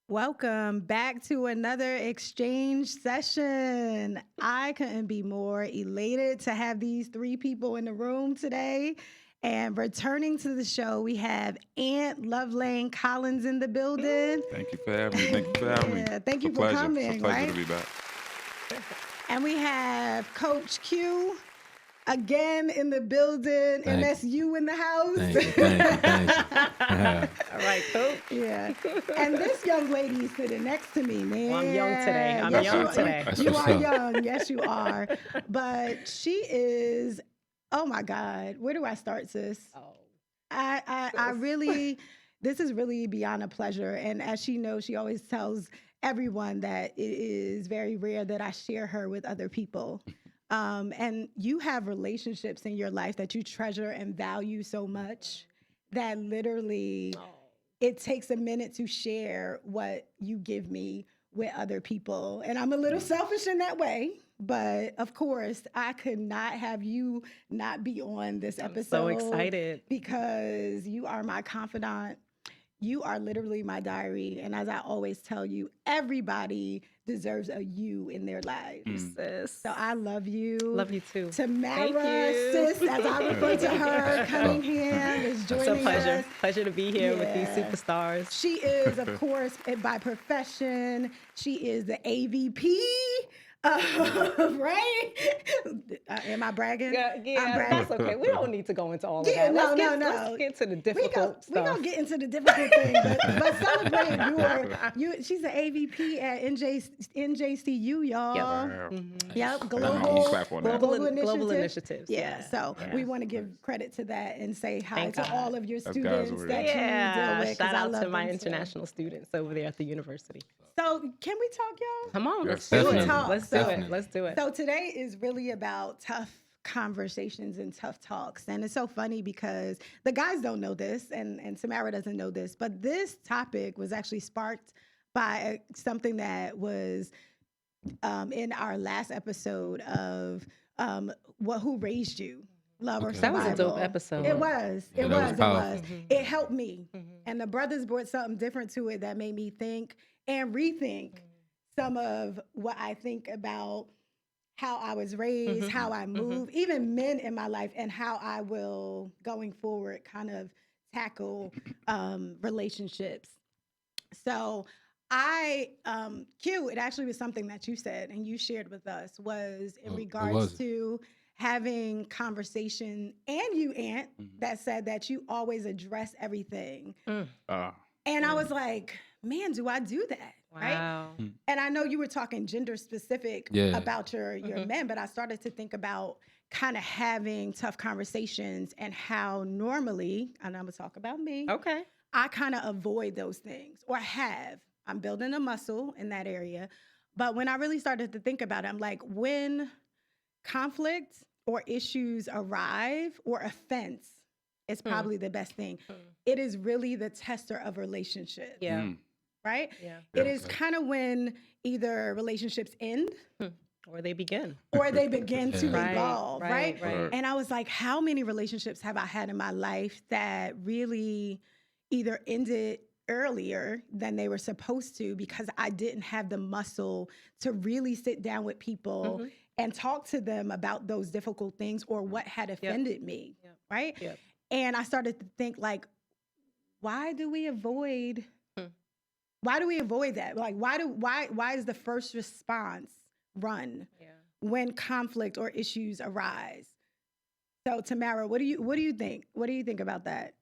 Welcome back to another exchange session. I couldn't be more elated to have these three people in the room today. And returning to the show, we have Aunt Lovelane Collins in the building. Thank you for having me. Thank you for having me. Yeah, thank It's you a for pleasure. It's a coming, pleasure right? to be back. And we have Coach Q again in the building, and Thank that's you in the house. Thank you. All right, Coach. Yeah. And this young lady is sitting next to me, man. Well, I'm young today. I'm Yes, young you, today. That's You what's are up. young. Yes, you are. But she is, oh my God. Where do I start, sis? Oh, I really, this is really beyond a pleasure. And as she knows, she always tells everyone that it is very rare that I share her with other people. And you have relationships in your life that you treasure and value so much that literally it takes a minute to share what you give me with other people. And I'm a little selfish in that way. But of course, I could not have you not be on this I'm episode. so excited. Because you are my confidant. You are literally my diary. And as I always tell you, everybody deserves a you in their lives. Sis. So I love you. Love you too. Tamara, Thank you. sis, as I refer to her, Cunningham is joining It's a pleasure. us. Pleasure to be here with these Yeah. superstars. She is, of course, by profession, she is the AVP. Right? Am I bragging? I'm bragging. That's okay. We don't need to go into all of Yeah, that. no, Let's get to the difficult We gonna stuff. get into the difficult thing, but celebrate you. She's an AVP at NJCU, y'all. Wow. Yep, I got my own clap on that. Global initiatives. Yeah, so Yeah. we want to give credit to that and say hi Thank to God. all of your That's students God's word. that you deal Yeah. with. 'Cause Shout I out love to my them too. international students over there at the university. So can we talk, y'all? Come on, Yes. let's do Definitely. it. Let's do it. Definitely. Let's do it. So today is really about tough conversations and tough talks. And it's so funny because the guys don't know this and Samara doesn't know this, but this topic was actually sparked by something that was in our last episode of who raised you, love or Okay. That was a survival. dope episode. It was. Yeah, It that was was. powerful. It helped me. And the brothers brought something different to it that made me think and rethink some of what I think about how I was raised, how I move, even men in my life, and how I will, going forward, kind of tackle relationships. So Q, it actually was something that you said and you shared with us was in What regards was it? to having conversation, and you, Aunt, that said that you always address everything. And I was like, man, do I do that? Right? Wow. And I know you were talking gender specific Yeah. about your men, but I started to think about kind of having tough conversations and how normally, and I'm gonna talk about me, Okay. I kind of avoid those things or have. I'm building a muscle in that area. But when I really started to think about it, I'm like, when conflict or issues arrive or offense is probably the best thing. It is really the tester of relationships. Yeah. Right? Yeah. It is kind of when either relationships end Or they begin. or they begin to Yeah. evolve, right? Right. And I was like, how many relationships have I had in my life that really either ended earlier than they were supposed to because I didn't have the muscle to really sit down with people and talk to them about those difficult things or what had offended me, right? Yep. And I started to think like, why do we avoid that? Like, why is the first response run when conflict or issues arise? So Tamara, what do you think? What do you think about that?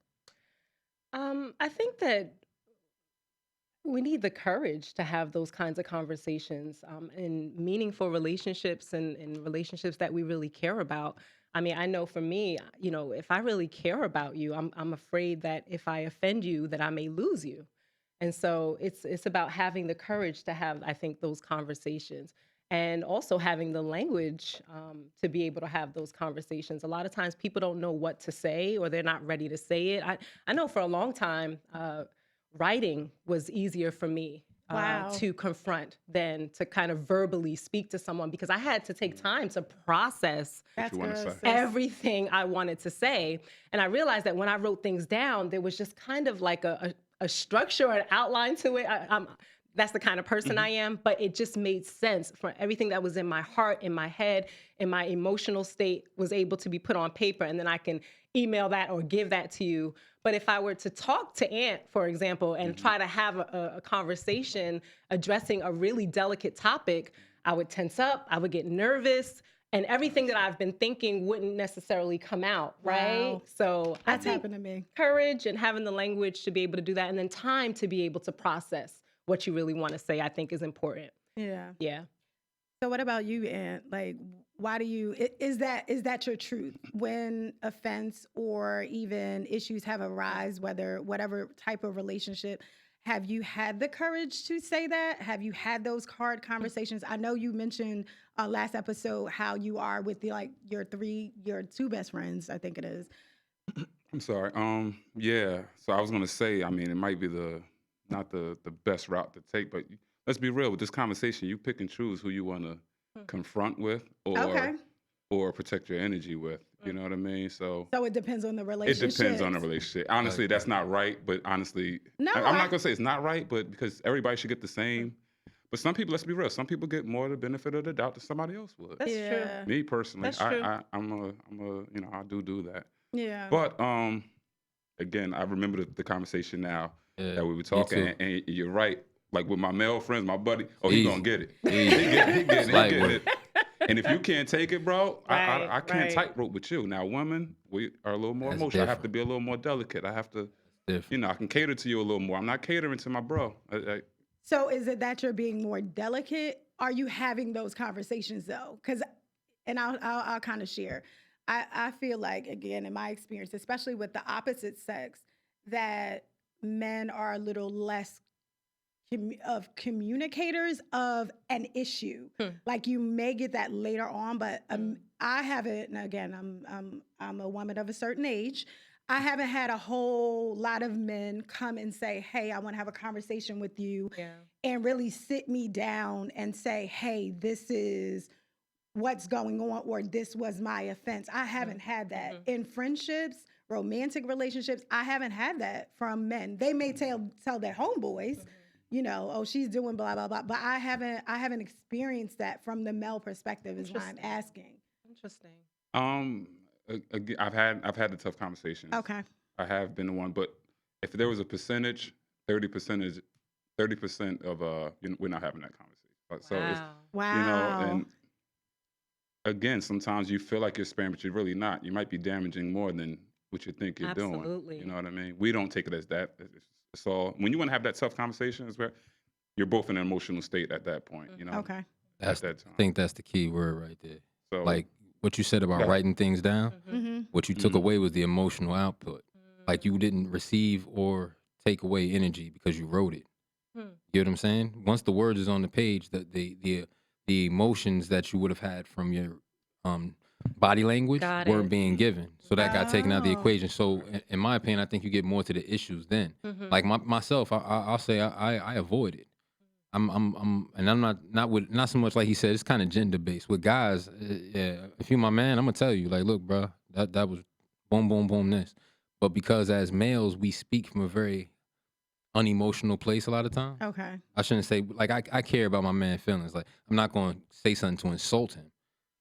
I think that we need the courage to have those kinds of conversations in meaningful relationships and relationships that we really care about. I mean, I know for me, if I really care about you, I'm afraid that if I offend you, that I may lose you. And so it's about having the courage to have, I think, those conversations. And also having the language to be able to have those conversations. A lot of times people don't know what to say or they're not ready to say it. I know for a long time, writing was easier for me Wow. to confront than to kind of verbally speak to someone because I had to take time to process That's you wanna good, say. sis. everything I wanted to say. And I realized that when I wrote things down, there was just kind of like a a structure or an outline to it. That's the kind of person I am, but it just made sense for everything that was in my heart, in my head, in my emotional state was able to be put on paper, and then I can email that or give that to you. But if I were to talk to Aunt, for example, and try to have a conversation addressing a really delicate topic, I would tense up, I would get nervous, and everything that I've been thinking wouldn't necessarily come out, right? Wow. So I That's think happened to me. courage and having the language to be able to do that, and then time to be able to process what you really want to say, I think is important. Yeah. Yeah. So what about you, Aunt? Like, why do you, is that your truth? When offense or even issues have arise, whatever type of relationship, have you had the courage to say that? Have you had those hard conversations? I know you mentioned last episode how you are with your two best friends, I think it is. I'm sorry. Yeah. So I was gonna say, I mean, it might be not the best route to take, but let's be real with this conversation. You pick and choose who you want to confront with, Okay. or protect your energy with. You know what I mean? So So it depends on the it relationship. depends on the relationship. Honestly, that's not right. But honestly, No, I'm not gonna say it's not right, but because everybody should get the same. But some people, let's be real, some people get more the benefit of the doubt than somebody else would. That's true. Yeah. Me personally, That's true. I do that. Yeah. But again, I remember the conversation now Yeah, that we were me talking, too. and you're right. Like with my male friends, my buddy, he Easy. gonna get it. Easy. He getting Light it. work. And if you can't take it, bro, I Right, can't right. tightrope with you. Now, women, we are a little more That's emotional. I have to different. be a little more delicate. I have to, Different. I can cater to you a little more. I'm not catering to my bro. So is it that you're being more delicate? Are you having those conversations though? And I'll kind of share. I feel like, again, in my experience, especially with the opposite sex, that men are a little less of communicators of an issue. Like you may get that later on, but I haven't. And again, I'm a woman of a certain age. I haven't had a whole lot of men come and say, "Hey, I want to have a conversation with you," Yeah. and really sit me down and say, "Hey, this is what's going on," or "This was my offense." I haven't had that in friendships, romantic relationships. I haven't had that from men. They may tell their homeboys, "Oh, she's doing blah blah blah," but I haven't experienced that from the male perspective. Is why I'm Interesting. asking. Interesting. Again, I've had the tough conversations. Okay. I have been the one, but if there was a percentage, 30% is 30% of we're not having that conversation. So it's Wow. Wow. and again, sometimes you feel like you're sparing, but you're really not. You might be damaging more than what you think you're doing. Absolutely. You know what I mean? We don't take it as that. It's all when you want to have that tough conversation, is where you're both in an emotional state at that point. Okay. At That's, that I time. think that's the key word right there. So Like what you said about Yeah. writing things down, Mm-hmm. what you took Mhm. away was the emotional output. Like you didn't receive or take away energy because you wrote it. You get what I'm saying? Once the words is on the page, the emotions that you would have had from your body language Got weren't it. being given. So that got taken out of the Oh. equation. So in my opinion, I think you get more to the issues then. Like myself, I'll say I avoid it. I'm and I'm not so much like he said. It's kind of gender based. With guys, yeah. If you my man, I'm gonna tell you like, look, bro, that was boom, boom, boom. This, but because as males, we speak from a very unemotional place a lot of times. Okay. I shouldn't say like I care about my man's feelings. Like I'm not going to say something to insult him,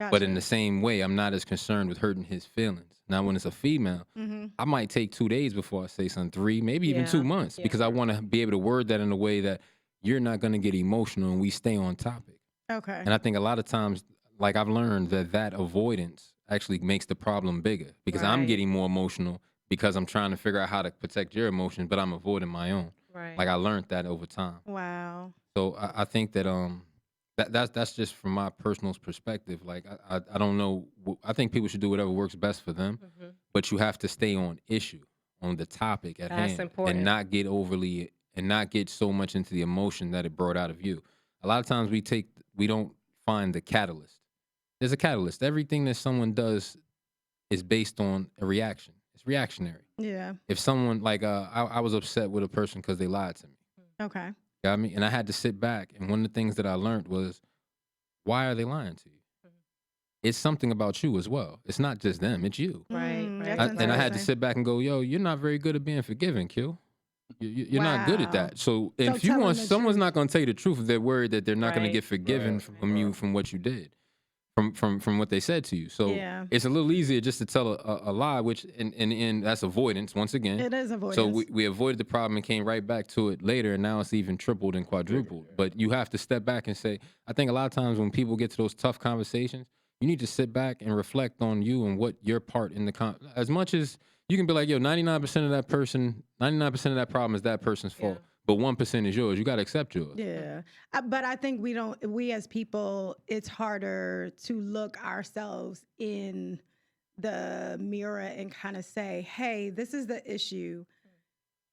Gotcha. but in the same way, I'm not as concerned with hurting his feelings. Now, when it's a female, Mm-hmm. I might take 2 days before I say something, 3, maybe even Yeah. 2 months, Yeah. because I want to be able to word that in a way that you're not going to get emotional and we stay on topic. Okay. And I think a lot of times, like I've learned that avoidance actually makes the problem bigger because I'm Right. getting more emotional because I'm trying to figure out how to protect your emotions, but I'm avoiding my own. Right. Like I learned that over time. Wow. So I think that that's just from my personal perspective. Like I don't know. I think people should do whatever works best for them, but you have to stay on issue, on the topic at That's hand, important. and not get so much into the emotion that it brought out of you. A lot of times we don't find the catalyst. There's a catalyst. Everything that someone does is based on a reaction. It's reactionary. Yeah. If someone like I was upset with a person because they lied to me. Okay. Got me? And I had to sit back. And one of the things that I learned was, why are they lying to you? It's something about you as well. It's not just them. It's you. Right. Mm, Right. that's And I had to interesting. sit back and go, yo, you're not very good at being forgiving, Q. You're not good at Wow. that. So So if you telling want, the someone's truth. not going to tell you the truth if they're worried that they're not going to Right. get forgiven Right. from you Right. from what you did, from what they said to you. So Yeah. it's a little easier just to tell a lie, which in the end, that's avoidance once again. It is So avoidance. we avoided the problem and came right back to it later, and now it's even tripled and quadrupled. But you have to step back and say, I think a lot of times when people get to those tough conversations, you need to sit back and reflect on you and what your part in the as much as you can be like, yo, 99% of that person, 99% of that problem is that person's Yeah. fault, but 1% is yours. You got to accept yours. Yeah. But I think we as people, it's harder to look ourselves in the mirror and kind of say, hey, this is the issue.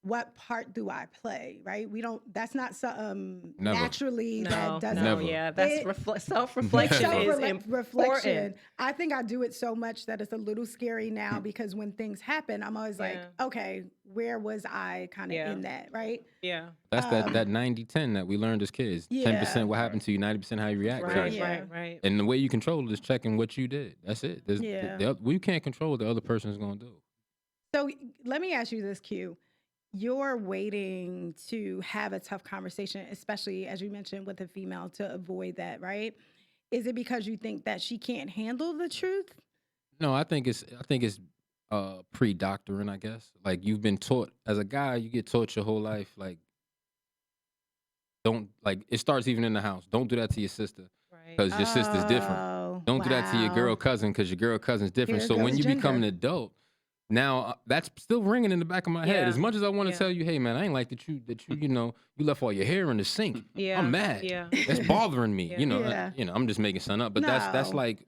What part do I play? Right? That's not something Never. naturally No, that doesn't. Never. yeah, that's It- self-reflection is Reflection. important. I think I do it so much that it's a little scary now because when things happen, I'm always like, Yeah. okay, where was I kind of Yeah. in that? Right? Yeah, That's that 90-10 that we learned as kids. 10% what Yeah. happened to you, 90% how you react to right, it. Yeah. right. And the way you control it is checking what you did. That's it. Yeah. We can't control what the other person's going to do. So let me ask you this, Q. You're waiting to have a tough conversation, especially as you mentioned with a female, to avoid that, right? Is it because you think that she can't handle the truth? No, I think it's pre-doctrine, I guess. Like you've been taught as a guy, you get taught your whole life like don't like it starts even in the house. Don't do that to your sister Right. because your sister's different. Oh, Don't do that to your girl wow. cousin because your girl cousin's different. Here So when goes you become an gender. adult, now that's still ringing in the back of my head. Yeah. As much as I want to Yeah. tell you, hey man, I ain't like that you left all your hair in the sink. Yeah. I'm mad. Yeah. That's bothering me. Yeah. Yeah. I'm just making something up. But that's No. like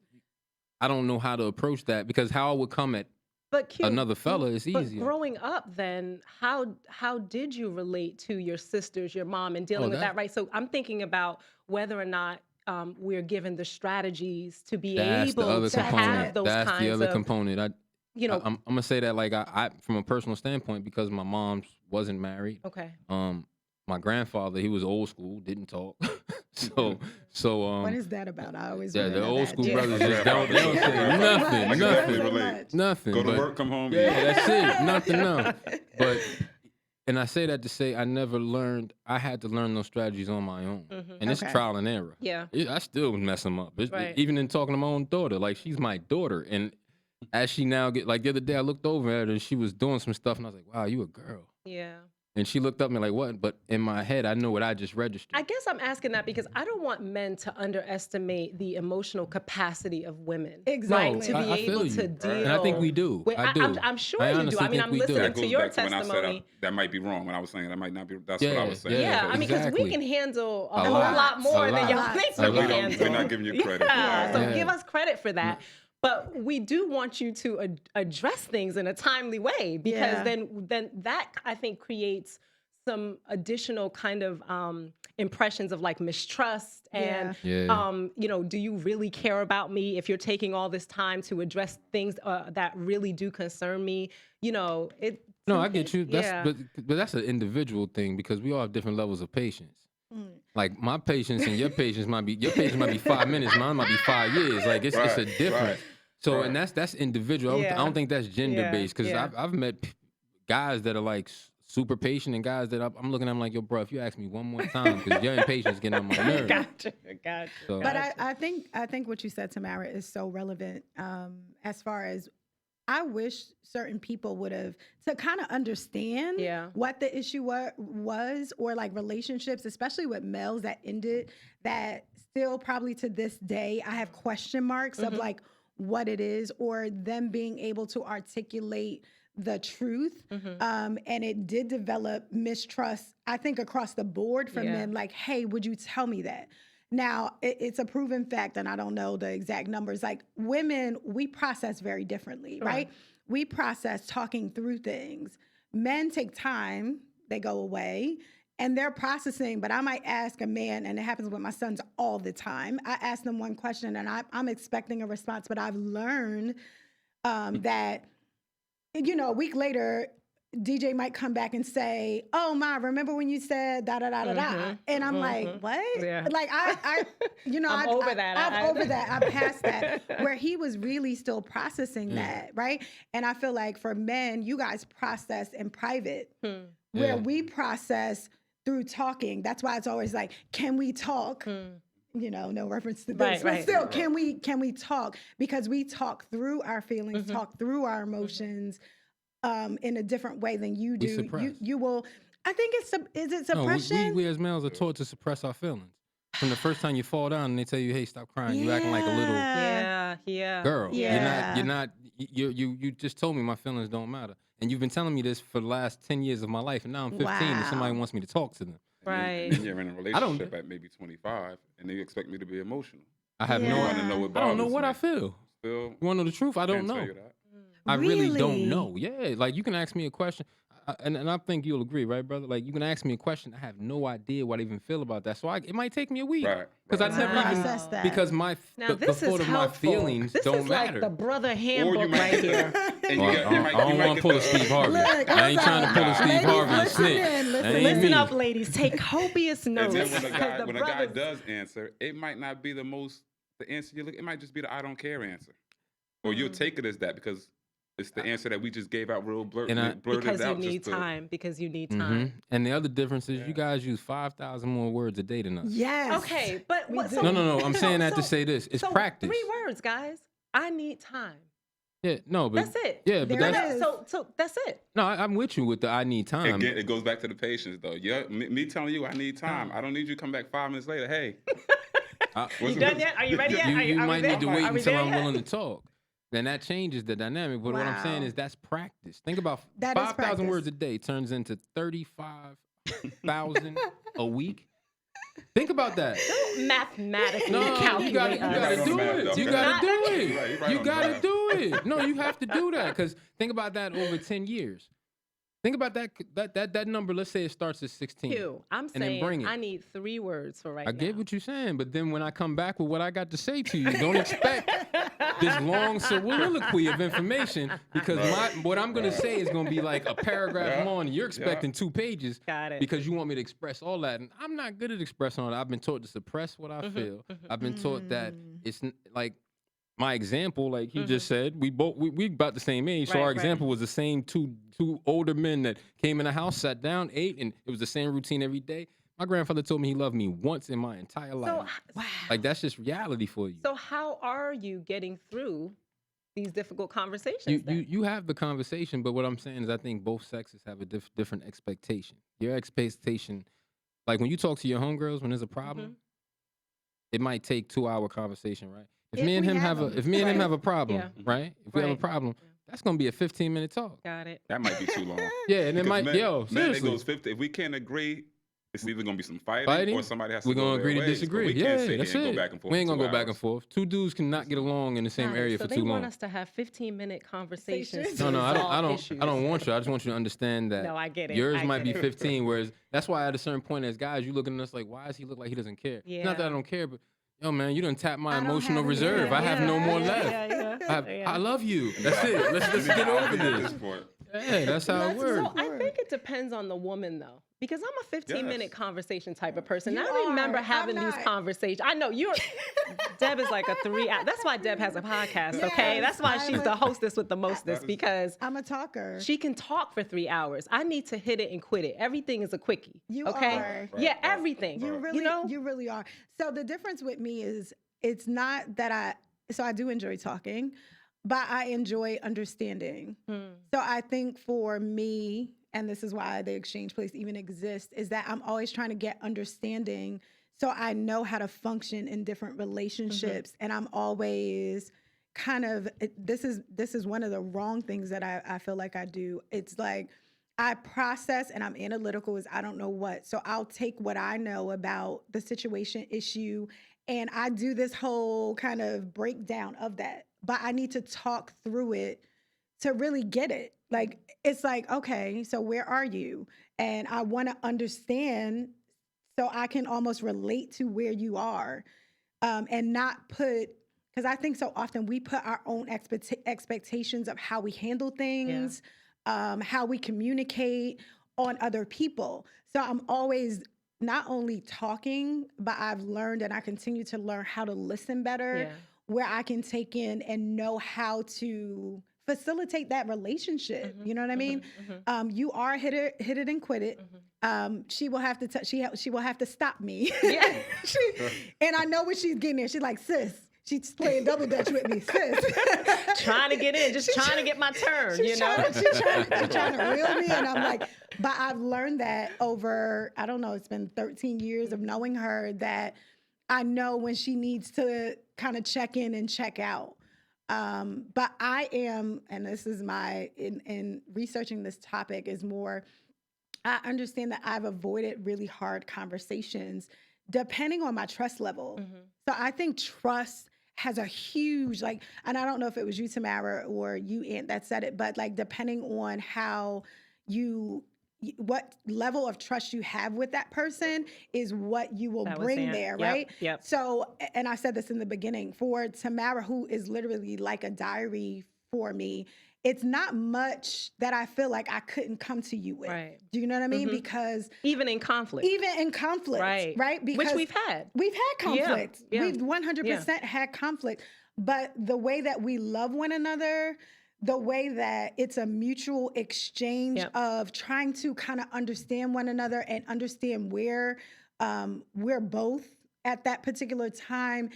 I don't know how to approach that because how I would come at But Q, another fella is but easier. growing up, then how did you relate to your sisters, your mom, and dealing with that- that? Right. So I'm thinking about whether or not we're given the strategies to be That's the able other to That's component. have those That's kinds the other of, component. I'm gonna say that like I from a personal standpoint because my mom wasn't married. Okay. My grandfather he was old school, didn't talk. so What is that about? I always yeah, wanna the know old that. school Yeah. brothers just don't say I nothing, can definitely nothing, relate. nothing. Go to but- work, come home. Yeah, eat. that's it. Nothing, no. But and I say that to say I never learned. I had to learn those strategies on my own, and it's Okay. trial and error. Yeah. I still mess them up. Right. Even in talking to my own daughter, like she's my daughter, and as she now get like the other day, I looked over at her and she was doing some stuff, and I was like, "Wow, you a girl." Yeah. And she looked up at me like, "What?" But in my head, I know what I just registered. I guess I'm asking that because I don't want men to underestimate the emotional capacity of women. Exactly. Right? To I be feel able you. to deal. And I think we do. I do. I'm sure I you do. honestly I mean, think I'm we do. listening That to goes your back to when I said testimony. that might be wrong. When I was saying that might not be. That's what I was saying. Yeah, I mean, because we exactly. can handle a A whole lot. lot more A than lot. y'all think A we lot. can We don't- handle. we're not giving you credit for Yeah, that. so Yeah. give us credit for that. But we do want you to address things in a timely way because Yeah. then that I think creates some additional kind of impressions of like mistrust and Yeah. do you really care about me if you're taking all this time to address things that really do concern me? It. No, I get you. That's Yeah. but that's an individual thing because we all have different levels of patience. Mm. Like my patience and your patience might be 5 minutes, mine might be 5 years. Like it's a Right, difference. right, So right. and that's individual. I Yeah. don't think that's gender based because yeah. I've met guys that are like super patient and guys that I'm looking at them like, yo, bro, if you ask me one more time because your impatience getting on my nerves. Gotcha. So- But I think what you said, Tamara, is so relevant as far as I wish certain people would have to kind of understand what the issue was or like relationships, especially with males that ended that still probably to this day, I have question marks of like what it is or them being able to articulate the truth. And it did develop mistrust, I think, across the board for men. Like, hey, would you tell me that? Now, it's a proven fact, and I don't know the exact numbers. Like women, we process very differently, right? We process talking through things. Men take time, they go away, and they're processing. But I might ask a man, and it happens with my sons all the time. I ask them one question, and I'm expecting a response, but I've learned that, a week later, DJ might come back and say, "Oh, Ma, remember when you said da da da da da?" And I'm like, "What?" Yeah. Like I I'm over that. I'm over that. I'm past that. Where he was really still processing that, right? And I feel like for men, you guys process in private. where Yeah. we process through talking. That's why it's always like, can we talk? No reference to this, Right, but right. still, can we talk? Because we talk through our feelings, Mhm. talk through our emotions, in a different way than you We do. suppress. You will. I think is it No, suppression? we as males are taught to suppress our feelings. From the first time you fall down and they tell you, "Hey, stop crying," you acting like a little Yeah. girl. Yeah. You're not. You just told me my feelings don't matter, and you've been telling me this for the last 10 years of my life, and now I'm 15, and somebody Wow. wants me to talk to them. And then you're in a I don't. relationship at maybe 25, and they expect me to be emotional. I have You no. want to know Yeah. what I don't know bothers what I me. feel. Still, You want to know the truth? I don't can't tell know. you that. I really don't Really? know. Yeah, like you can ask me a question, and I think you'll agree, right, brother? Like you can ask me a question, I have no idea what I even feel about that. So it might take me a week Right, because right. I never even Process that. because Now the this is thought of my helpful. feelings This don't is matter. like the brother Or you handbook might right get here. the, and you Well, get, I you might, don't you might want to get pull a the, Steve Harvey. Look, I ain't hold trying to on. pull a Steve Ladies, Harvey and listen snitch. in, That listen ain't in. Listen me. up, ladies. Take copious and notes. then 'cause the when a guy brothers. does answer, it might not be the answer you look. It might just be the I don't care answer, or you'll Mm. take it as that because it's the answer that we just gave out real And I- blurted Because it you out need just to. time. Because you need hmm time. And the other difference is Yeah. you guys use 5,000 more words a day than us. Yes. Okay, but We what? do. So, No. I'm so- saying that to so- say this. It's so practice. 3 words, guys. I need time. Yeah, no, but That's it. yeah, but There that's it is. So that's it. no. I'm with you with the I need time. Again, it goes back to the patience, though. Yeah, me telling you I need time. I don't need you to come back 5 minutes later. Hey, I- You done yet? Are you ready yet? You Are we might there? need to Are wait we until there I'm yet? willing to talk. Then that changes the dynamic. But what I'm saying Wow. is that's practice. Think about That is 5,000 words practice. a day turns into 35,000 a week. Think about that. Don't mathematically No, calculate you us. gotta Right on do the math, it. though. You Go gotta ahead. do You're right, it. you're right You on the gotta math. do it. No, you have to do that because think about that over 10 years. Think about that number. Let's say it starts at 16. Q, I'm And then bring saying it. I need 3 words for right I now. get what you're saying, but then when I come back with what I got to say to you, don't expect this long soliloquy of information because what I'm gonna say is gonna be like a paragraph Yeah. long, and you're Yeah. expecting 2 pages Got it. because you want me to express all that, and I'm not good at expressing all that. I've been taught to suppress what I feel. I've been taught that it's like my example, like you just said, we about the same age, so Right, our right. example was the same two older men that came in the house, sat down, ate, and it was the same routine every day. My grandfather told me he loved me once in my entire life. So, Like that's just reality for you. so how are you getting through these difficult conversations? You then? you have the conversation, but what I'm saying is I think both sexes have a different expectation. Your expectation, like when you talk to your homegirls when there's a problem, it might take 2-hour conversation, right? If me and we him have have a them. if me and him Right. have a problem, Yeah. right? If we have a Right. problem, that's gonna be a 15-minute talk. Got it. That might be too long. Yeah, and it Because might men, yo men, it seriously. goes 50. If we can't agree, it's either gonna be some fighting, Fighting, or somebody has to we're go gonna their agree to ways, but disagree. we Yeah, can't sit that's here and it. go back and forth. We ain't for gonna 2 go back and hours. forth. 2 dudes cannot get along in the same Got it. area So for they too want long. us to have 15-minute conversations. No, to No, I resolve don't issues. want you. I just want you to understand that No, I get it. yours I might be get it. 15, whereas that's why at a certain point as guys, you looking at us like, why does he look like he doesn't care? It's not that I Yeah. don't care, but yo, man, you done tapped my I don't emotional have any reserve. more. I have no more left. Yeah. I love you. That's it. Let's You need get to over opt in at this. point. Yeah, that's how it Let's works. go. So I think it depends on the woman though, because I'm a 15-minute Yes. conversation type of person. You I remember are. having I'm these not. conversations. I know you're. Deb is like a 3-hour. That's why Deb has a podcast. Okay, Yes, that's why I'm she's a- the hostess with the mostest is- because I'm a talker. she can talk for 3 hours. I need to hit it and quit it. Everything is a quickie. You okay? are. Yeah, Right. everything. You Right. really, you really are. So the difference with me is it's not that I do enjoy talking, but I enjoy understanding. Hmm. So I think for me, and this is why the exchange place even exists, is that I'm always trying to get understanding so I know how to function in different relationships. And I'm always kind of this is one of the wrong things that I feel like I do. It's like I process and I'm analytical as I don't know what. So I'll take what I know about the situation issue and I do this whole kind of breakdown of that. But I need to talk through it to really get it. Like, it's like, okay, so where are you? And I want to understand so I can almost relate to where you are and not put, because I think so often we put our own expectations of how we handle things, how we communicate on other people. So I'm always not only talking, but I've learned and I continue to learn how to listen better, Yeah. where I can take in and know how to facilitate that relationship. Mhm, You know what I mean? mhm, mhm, You are hit it and quit it. mhm. She will have to she will have to stop me. Yeah. she, and I know what she's getting there. She's like, sis, she's playing double dutch with me, sis. Trying to get in, just She's trying to get my turn, she's you know? she's trying to reel me in. I'm like, but I've learned that over, I don't know, it's been 13 years of knowing her, that I know when she needs to kind of check in and check out. But I am, and this is my, in researching this topic is more, I understand that I've avoided really hard conversations depending on my trust level. Mhm. So I think trust has a huge, like, and I don't know if it was you, Tamara, or you, Aunt, that said it, but like depending on how you, what level of trust you have with that person is what you will That was bring Aunt. there, Yep, right? yep. So, and I said this in the beginning, for Tamara, who is literally like a diary for me, it's not much that I feel like I couldn't come to you with. Right. Do you know what I mean? Mhm. Because Even in conflict. even in conflict, Right. right? Which Because we've had. we've had Yeah, conflict. yeah, We've 100% had conflict. But the way that we love one another, the way that it's a mutual exchange Yep. of trying to kind of understand one another and understand where we're both at that particular time,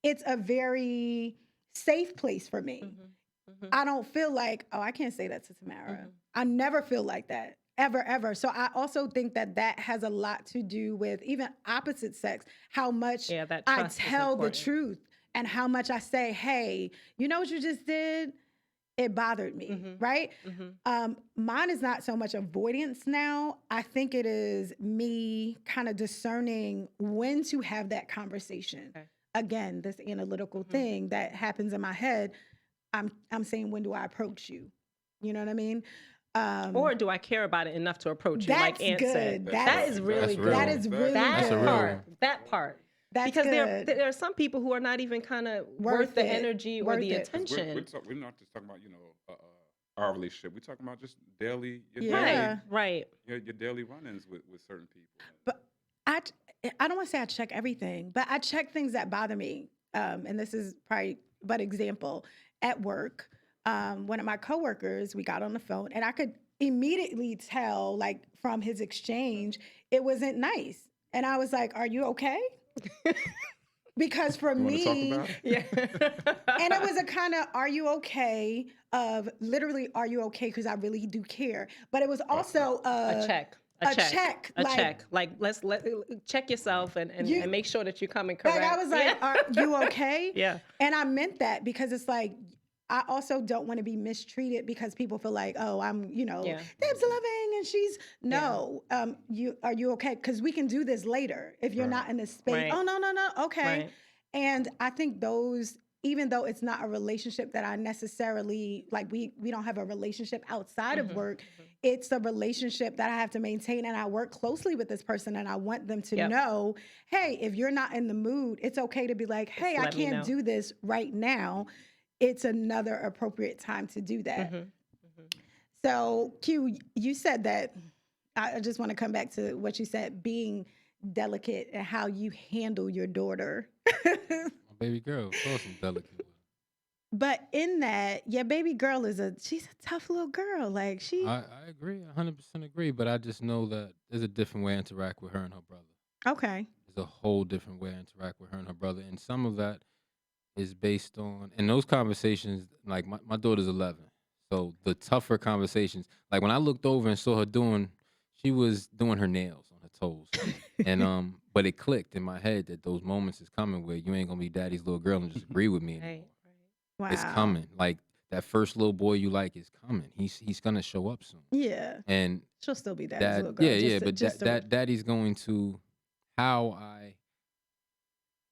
it's a very safe place for me. Mhm, mhm, I don't feel like, oh, I can't say that to Tamara. mhm. I never feel like that, ever, ever. So I also think that that has a lot to do with even opposite sex, how much Yeah, that I trust is tell the important. truth and how much I say, hey, you know what you just did? It bothered me, Mhm, right? mhm. Mine is not so much avoidance now. I think it is me kind of discerning when to have that conversation. Okay. Again, this analytical Mhm. thing that happens in my head. I'm saying, when do I approach you? You know what I mean? Or do I care about it enough to approach you, like That's Aunt said? good. That's That That right. is is really That's real. that good. is Exactly. really That's a good. real Part, one. that part. That's Because good. there are some people who are not even kind of worth the energy or Worth the it. 'Cause attention. we're not just talking about, our relationship. We're talking about just your daily Yeah. Right. your daily run-ins with certain people. But I I don't want to say I check everything, but I check things that bother me. And this is probably but example at work. One of my coworkers, we got on the phone, and I could immediately tell, like from his exchange, it wasn't nice. And I was like, "Are you okay?" Because for You want to talk me, about it? Yeah. and it was a kind of, "Are you okay?" of literally, "Are you okay?" Because I really do care. But it was also A check. a check, A like, check. Like let's check yourself and you, make sure that you're coming like, I correct. was like, Yeah. "Are you okay?" Yeah. And I meant that because it's like, I also don't want to be mistreated because people feel like, oh, I'm, Yeah. Deb's loving and she's Yeah. no. Are you okay? Because we can do this later if you're not in this space. Right. Oh, no, no, no. Okay. Right. And I think those, even though it's not a relationship that I necessarily like, we don't have a relationship outside of Mhm, work. mhm. It's a relationship that I have to maintain, and I work closely with this person, and I want them to Yep. know, hey, if you're not in the mood, it's okay to be like, Just hey, I let me can't know. do this right now. It's another appropriate time to do that. Mhm, mhm. So, Q, you said that. I just want to come back to what you said, being delicate and how you handle your daughter. My baby girl, of course, I'm delicate with her. But in that, your baby girl she's a tough little girl. Like I agree, 100% agree, but I just know that there's a different way to interact with her and her brother. okay. There's a whole different way to interact with her and her brother, and some of that is based on, and those conversations, like my daughter's 11, so the tougher conversations, like when I looked over and saw her she was doing her nails on her toes, and but it clicked in my head that those moments is coming where you ain't gonna be daddy's little girl and just agree with me Right. anymore. Right. It's Wow. coming, like that first little boy you like is coming. He's gonna show up soon, Yeah. and She'll still be daddy's dad, little girl. yeah, but Just that daddy's going to how I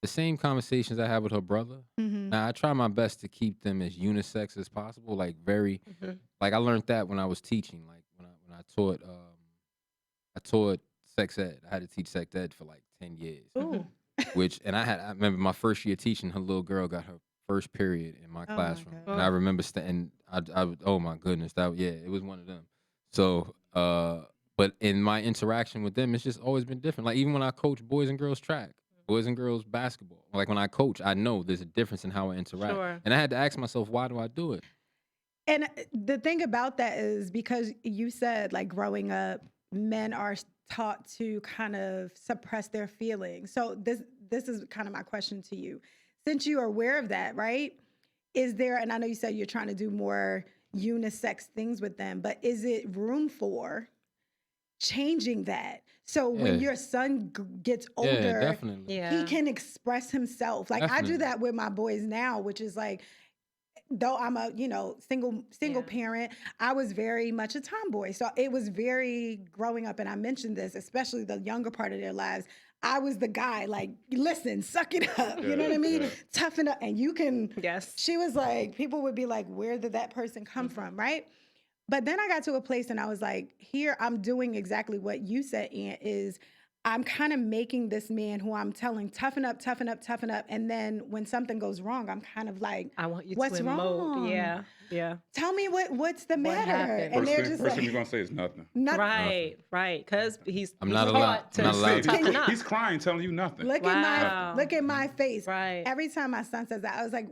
the same conversations I have with her brother. hmm Now I try my best to keep them as unisex as possible. Like Mhm. like I learned that when I was teaching. Like when I taught sex ed. I had to teach sex ed for like 10 years. Ooh. I remember my first year teaching. Her little girl got her first period in my Oh my classroom, God. and I remember and oh my goodness, it was one of them. So but in my interaction with them, it's just always been different. Like even when I coach boys and girls track, boys and girls basketball, like when I coach, I know there's a difference in how I interact. Sure. And I had to ask myself, why do I do it? And the thing about that is because you said like growing up, men are taught to kind of suppress their feelings. So this is kind of my question to you. Since you are aware of that, right? Is there, and I know you said you're trying to do more unisex things with them, but is it room for changing that? So when Yeah. your son gets Yeah, older, definitely. he Yeah. can express himself. Like I do Definitely. that with my boys now, which is like, though I'm a, single Yeah. parent, I was very much a tomboy. So it was very growing up, and I mentioned this, especially the younger part of their lives. I was the guy, like, listen, suck it up. You know what I mean? Yeah. Toughen up. And you can, Yes. she was like, people would be like, where did that person come from? Right. But then I got to a place and I was like, here, I'm doing exactly what you said, Aunt, is I'm kind of making this man who I'm telling, toughen up, toughen up, toughen up. And then when something goes wrong, I'm kind of like, I want you what's to emote. wrong? Yeah. Yeah. Tell me what's the What matter? happened? And they're First just thing like, you're gonna say is nothing. nothing. Right. Right. Because he's I'm not allowed- taught to I'm not allowed He's, to- toughen up. he's crying, telling you nothing. Look Wow. at my face. Right. Every time my son says that, I was like,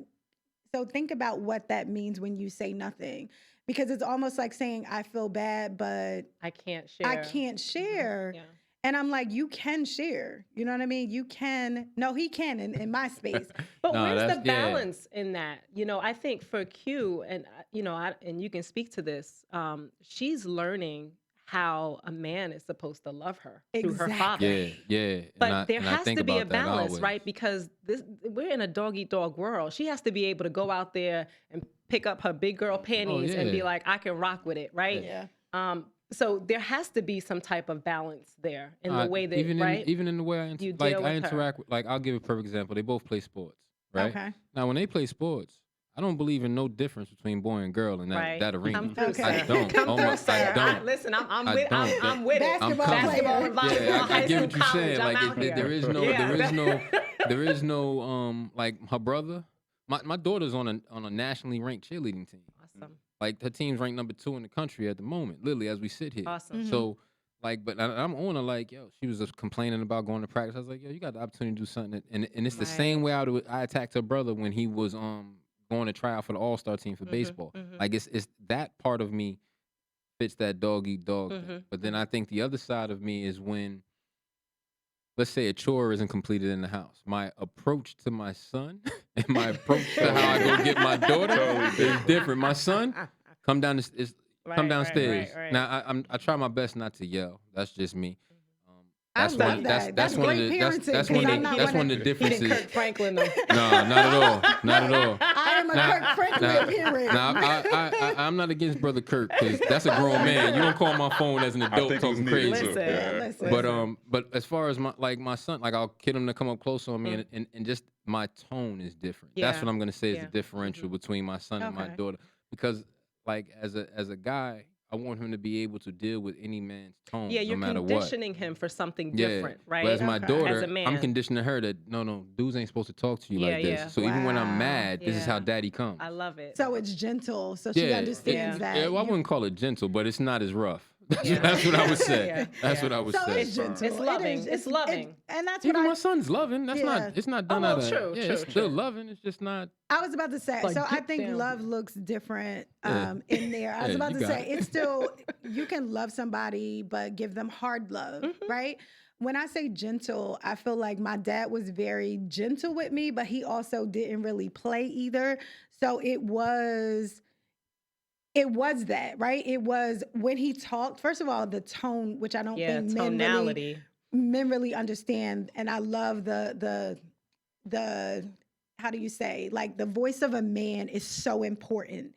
so think about what that means when you say nothing. Because it's almost like saying, I feel bad, but I can't share. I can't share. Yeah. And I'm like, you can share. You know what I mean? You can. No, he can in my space. But No, where's the that's- yeah. balance in that? I think for Q, and and you can speak to this. She's learning how a man is supposed to love her through her father. Yeah, yeah. But there and I has think to be a about that balance, always. right? Because we're in a dog eat dog world. She has to be able to go out there and pick up her big girl panties and be yeah. like, I can rock with it, right? Yeah. So there has to be some type of balance there in the way that, even right? even in the way I You like deal I with her. interact with, like, I'll give a perfect example. They both play sports, right? Okay. Now when they play sports, I don't believe in no difference between boy and girl in that, Right. that arena. Come through, Okay. I sir. don't. Come Oh through, my, sir. I don't. Listen, I'm I with, don't. I'm with it. Basketball Basketball and volleyball, Yeah, high I get school, what you're saying. college. I'm Like out here. there is no, Yeah. there is no, like her brother. My daughter's on a nationally ranked cheerleading team. Awesome. Like her team's ranked number 2 in the country at the moment, literally as we sit here. Awesome. So, like, but I'm on her like, yo, she was just complaining about going to practice. I was like, yo, you got the opportunity to do something, and it's the Right. same way I attacked her brother when he was going to try out for the All-Star team for baseball. mhm. Like it's that part of me fits that dog eat dog thing. Mhm, But then I think the other side of me is when, let's say, a chore isn't completed in the house. My approach to my son and my approach to how I go get my daughter Totally is different. different. My son, come down Right, come right, downstairs. right, right. Now I try my best not to yell. That's just me. I That's love one. that. That's one of great the. parenting. That's 'cause one I'm of the. not That's one one of the He didn't differences. Kirk Franklin them. No, not at all. Not at all. I am a Now- Kirk Franklin Now, parent. now I'm not against Brother Kirk because that's a grown man. You don't call my phone as an adult think it was talking needed, crazy. too. Listen, Yeah. listen. But as far as my son, like I'll get him to come up close on me, and just my tone is different. That's Yeah. what I'm gonna say is Yeah. the differential between my son and my Okay. daughter. Because like as a guy, I want him to be able to deal with any man's tone, Yeah, no you're matter what. conditioning him for something different, right? But as my Okay. daughter, As a I'm man. conditioning her that no, dudes ain't supposed to talk to you Yeah, like this. yeah. So even when I'm Wow. mad, this is how Yeah. daddy comes. I love it. So it's gentle. So she Yeah. understands Yeah. that. Yeah, well, I you- wouldn't call it gentle, but it's not as rough. Yeah. That's what I would say. Yeah. That's Yeah. what I would so say. it's gentle. It's loving. It is. It's loving. And that's what Even I my son's loving. That's Yeah. not. It's not done well, out of. true, Yeah, true, it's still true. loving. It's just not. I was about to say. Like, So I get think down. love looks different Yeah. in there. I was Yeah, about you to got say it. it's still you can love somebody but give them hard love, right? When I say gentle, I feel like my dad was very gentle with me, but he also didn't really play either. So it was that, right? It was when he talked, first of all, the tone, which I don't Yeah, think tonality. men really understand. And I love the how do you say, like the voice of a man is so important.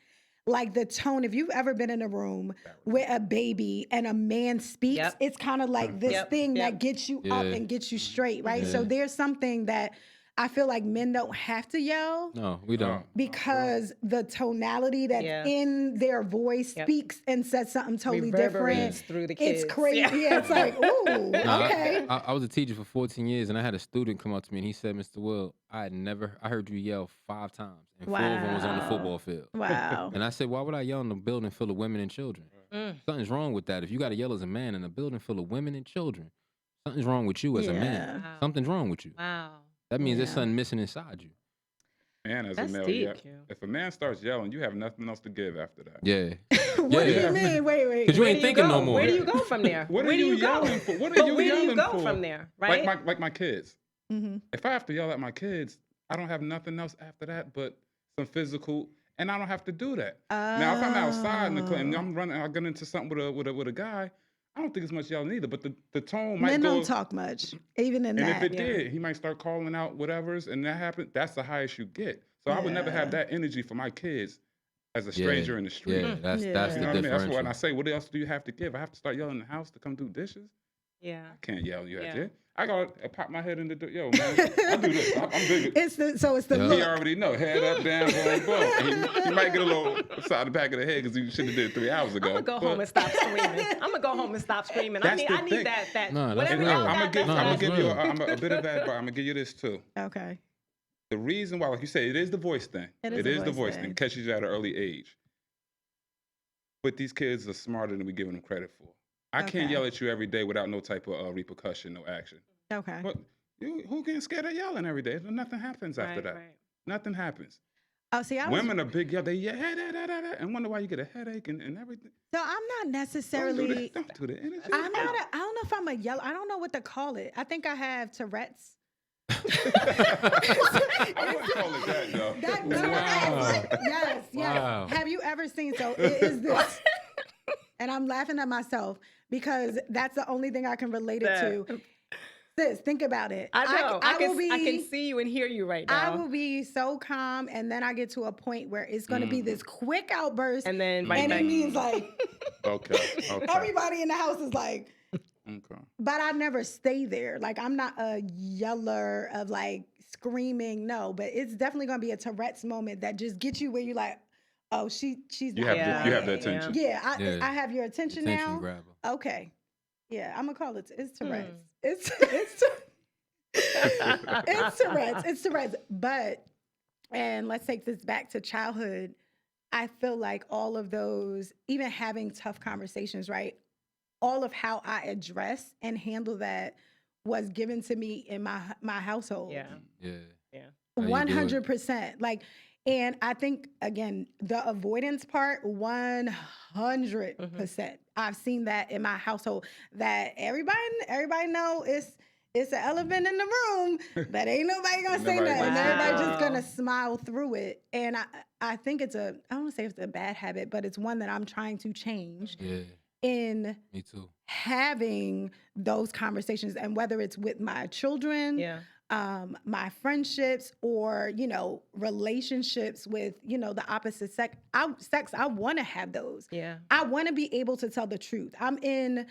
Like the tone, if you've ever been in a room with a baby and a man speaks, Yep. it's kind of like this Yep, thing yep. that gets you up Yeah. and gets you straight, right? So Yeah. there's something that I feel like men don't have to yell No, we don't. because the tonality that's Yeah. in their voice Yep. speaks and says something totally Reverberates different. through the kids. It's crazy. Yeah. Yeah, it's like, ooh, No, okay. I was a teacher for 14 years, and I had a student come up to me, and he said, "Mr. Will, I heard you yell 5 times, and 4 of them was on the Wow. football field." Wow. And I said, "Why would I yell in a building full of women and children? Something's wrong with that. If you got to yell as a man in a building full of women and children, something's wrong with you as a man. Yeah. Wow. Something's wrong with you. Wow. That means there's Yeah. something missing inside you." And as a That's male, deep, yeah, Q. if a man starts yelling, you have nothing else to give after that. Yeah. What do Yeah. you mean? Wait. Because you Where ain't do you thinking no go? more. Where do you go from there? What are Where do you you go? yelling for? What are But you where do you yelling go for? from there, Like right? my kids. Mm-hmm. If I have to yell at my kids, I don't have nothing else after that but some physical, and I don't have to do that. Now, if I'm outside in the club and Oh. I'm running, I get into something with a guy, I don't think it's much yelling either. But the tone might Men go. don't talk much, even in And if that. it Yeah. did, he might start calling out whatever's, and that happened. That's the highest you get. So I would never have Yeah. that energy for my kids as a Yeah. stranger in the street. Yeah. That's You Yeah. the know what I mean? That's differential. when I say, what else do you have to give? I have to start yelling in the house to come do dishes? Yeah. I can't yell you at Yeah. you. I gotta pop my head in the door. Yo, man, I do this. I'm big. It's the Yeah. He look. already know. Head up, down, boom, boom. He might get a little side the back of the head because he should have did it 3 hours ago. I'm gonna go But- home and stop screaming. I'm gonna go home and stop screaming. I That's need the I need thing. that No, that's whatever real. y'all I'm got. gonna That's give that's you real. a bit of advice. I'm gonna give you this too. Okay. The reason why, like you said, it is the voice thing. It is It the the voice voice thing. thing. Catches you at an early age. But these kids are smarter than we giving them credit for. I can't Okay. yell at you every day without no type of repercussion, no action. Okay. But who getting scared of yelling every day? Nothing happens after that. Right. Nothing happens. Oh, see, I was. Women are big yell. They yell, and wonder why you get a headache and everything. So I'm not Don't do necessarily. that. Don't do the energy. I'm not. I don't know if I'm a yellow. I don't know what to call it. I think I have Tourette's. I wouldn't call it that though. That Wow. Yes. Wow. Have you ever seen? So it is this, and I'm laughing at myself because that's the only thing I can relate it to. Sis, think about it. I know. I can be. see you and hear you right I now. will be so calm, and then I get to a point where it's going to be this quick outburst, And then right and back. it means like Okay. everybody in the house is like. Okay. But I never stay there. Like I'm not a yeller of like screaming. No, but it's definitely gonna be a Tourette's moment that just gets you where you like, oh, she's You not have the playing. attention. Yeah, Yeah. I have your attention, Attention now. grabber. Okay, yeah, I'm gonna call it. It's Tourette's. Hmm. It's Tourette's. It's Tourette's. But and let's take this back to childhood. I feel like all of those, even having tough conversations, right? All of how I address and handle that was given to me in my household. Yeah. Yeah. Yeah. How you do it. 100%. Like, and I think again, the avoidance part, 100%. I've seen that in my household. That everybody know it's an elephant in the room, but ain't nobody gonna say Nobody nothing. gonna say Everybody nothing. just gonna smile through it. And I think I don't want to say it's a bad habit, but it's one that I'm trying to change Yeah. in Me too. having those conversations, and whether it's with my children, Yeah. my friendships, or relationships with the opposite sex. I want to have those. Yeah. I want to be able to tell the truth. I'm in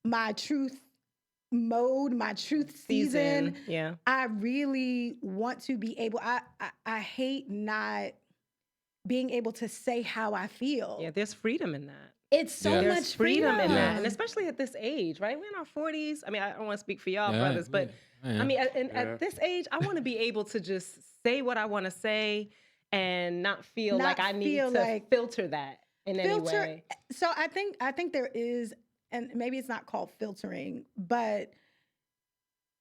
my truth mode, my truth season. Yeah. I really want to be able. I hate not being able to say how I feel. Yeah. There's freedom in that. It's so Yeah. There's much freedom in that, Yeah. and especially at this age, right? We're in our 40s. I mean, I don't want to speak for y'all Yeah, brothers, but yeah. I mean, Yeah. at this age, I want to be able to just say what I want to say and not feel Not like I need feel to like- filter that in any way. So I think there is, and maybe it's not called filtering, but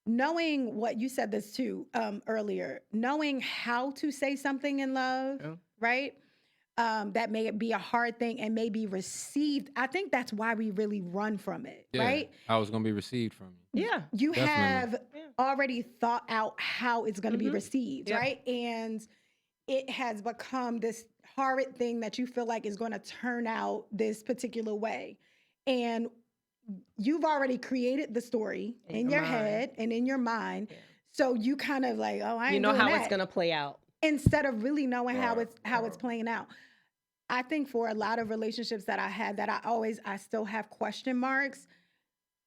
knowing what you said this too earlier, knowing how to say something in love, Yeah. right? That may be a hard thing and may be received. I think that's why we really run from it, Yeah. right? How it's gonna be received from you. Yeah. You Definitely. have Yeah. already thought out how it's going to be Mhm. received, Yeah. right? And it has become this horrid thing that you feel like is going to turn out this particular way. And you've already created the story in your mind. head and in your mind. Yeah. So you kind of like, oh, I ain't You know doing how that. it's gonna play out. Instead of really knowing how Right, it's playing out. I think for a lot of relationships that I had that I still have question marks.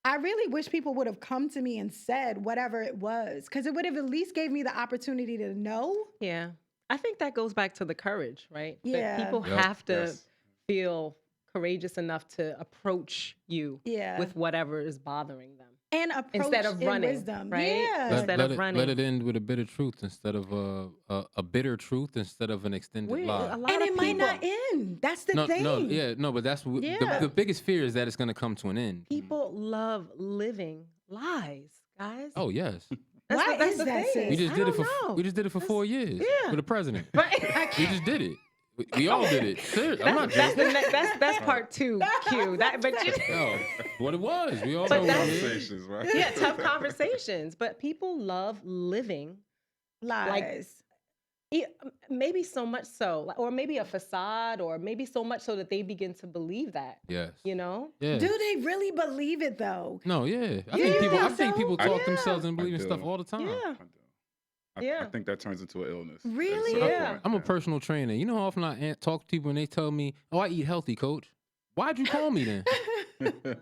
I really wish people would have come to me and said whatever it was, because it would have at least gave me the opportunity to know. Yeah. I think that goes back to the courage, right? Yeah. That people Yep. have to Yes. feel courageous enough to approach you Yeah. with whatever is bothering them. And approach Instead of in running, wisdom. right? Yeah. Instead of running. Let it end with a bit of truth instead of a bitter truth instead of an extended A lie. lot And of it might people, not end. That's the No, thing. but that's Yeah. the biggest fear is that it's gonna come to an end. people love living lies, guys. Oh yes, Why that's is the that, thing. We sis? just I did it don't for know. we just did it for 4 years Yeah. for the president. Right. We just did it. We all did it. Seriously, I'm not That's joking. that's part two. Q. But you, No, what it was. We all But know what that's- it is. Conversations, right? yeah, tough conversations. But people love living. Lies. e- Maybe so much so, or maybe a facade, or maybe so much so that they begin to believe that. Yes. You know. Yeah. Do they really believe it though? No, yeah. I You think people. I think think so? people talk Yeah. themselves and I believe in do. stuff all the time. Yeah. I do. I Yeah. think that turns into an illness. at a Really? certain Yeah. point, I'm a personal trainer. You know how often I talk to people and they tell me, "Oh, I eat healthy, coach." Why'd you call me then?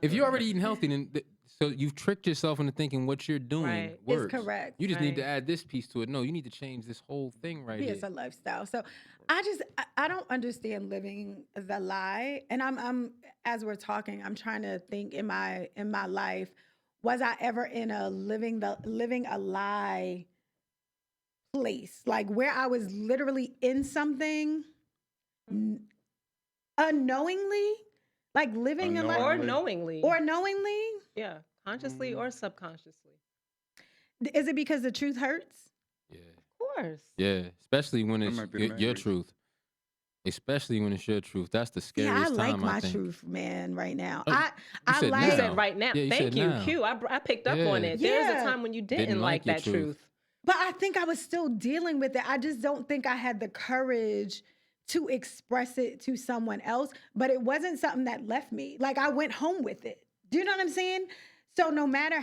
If you're already eating healthy, then so you've tricked yourself into thinking what you're doing Right. It's works. correct. You just need to Right. add this piece to it. No, you need to change this whole thing right It's here. a lifestyle. So I don't understand living the lie. And I'm as we're talking, I'm trying to think in my life, was I ever in a living a lie place? Like where I was literally in something unknowingly? Like living a Or lie knowingly. or knowingly? Yeah. Consciously or subconsciously. Is it because the truth hurts? Yeah. Of course. Yeah. Especially when That it's might be the main your reason. truth. Especially when it's your truth. That's the Yeah, I scariest like time, my I think. truth, man, right now. Oh, you I said like You now. said right now. Yeah, you Thank said you, now. Q. I picked up on Yeah. it. There's Yeah. a time when you didn't Didn't like like your that truth. truth. But I think I was still dealing with it. I just don't think I had the courage to express it to someone else. But it wasn't something that left me. Like I went home with it. Do you know what I'm saying? So no matter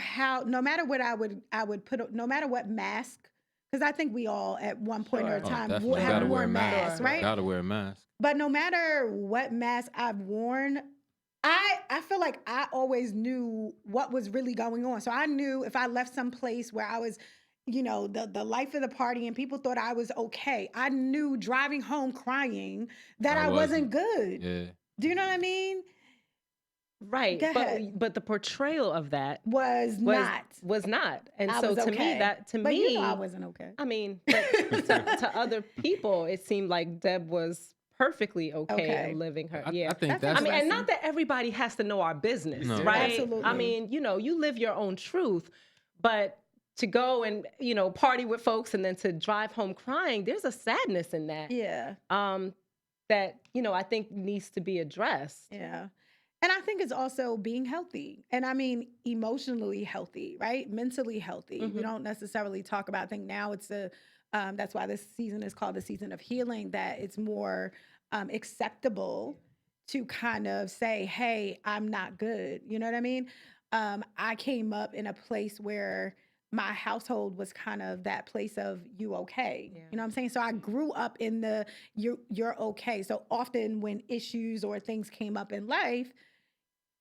what I would put, no matter what mask, because I think we all at one point or a Sure. Oh, time definitely. have Gotta wear a worn mask. masks, right? Gotta wear a mask. But no matter what mask I've worn, I feel like I always knew what was really going on. So I knew if I left some place where I was, the life of the party and people thought I was okay, I knew driving home crying that I wasn't good. Yeah. Do you know what I mean? Right. Go ahead. But the portrayal of that Was not. was not. And I so was to okay. me that But you know I wasn't okay. I mean, but to other people, it seemed like Deb was perfectly okay in living her. I Yeah. think That's that's I mean, and interesting. not that everybody has to know our business, No. right? Absolutely. I mean, you live your own truth, but to go and, party with folks and then to drive home crying, there's a sadness in that. Yeah. That, I think needs to be addressed. Yeah. And I think it's also being healthy. And I mean, emotionally healthy, right? Mentally healthy. We Mhm. don't necessarily talk about, I think now it's that's why this season is called the season of healing, that it's more acceptable to kind of say, hey, I'm not good. You know what I mean? I came up in a place where my household was kind of that place of you okay. Yeah. You know what I'm saying? So I grew up in the you're okay. So often when issues or things came up in life,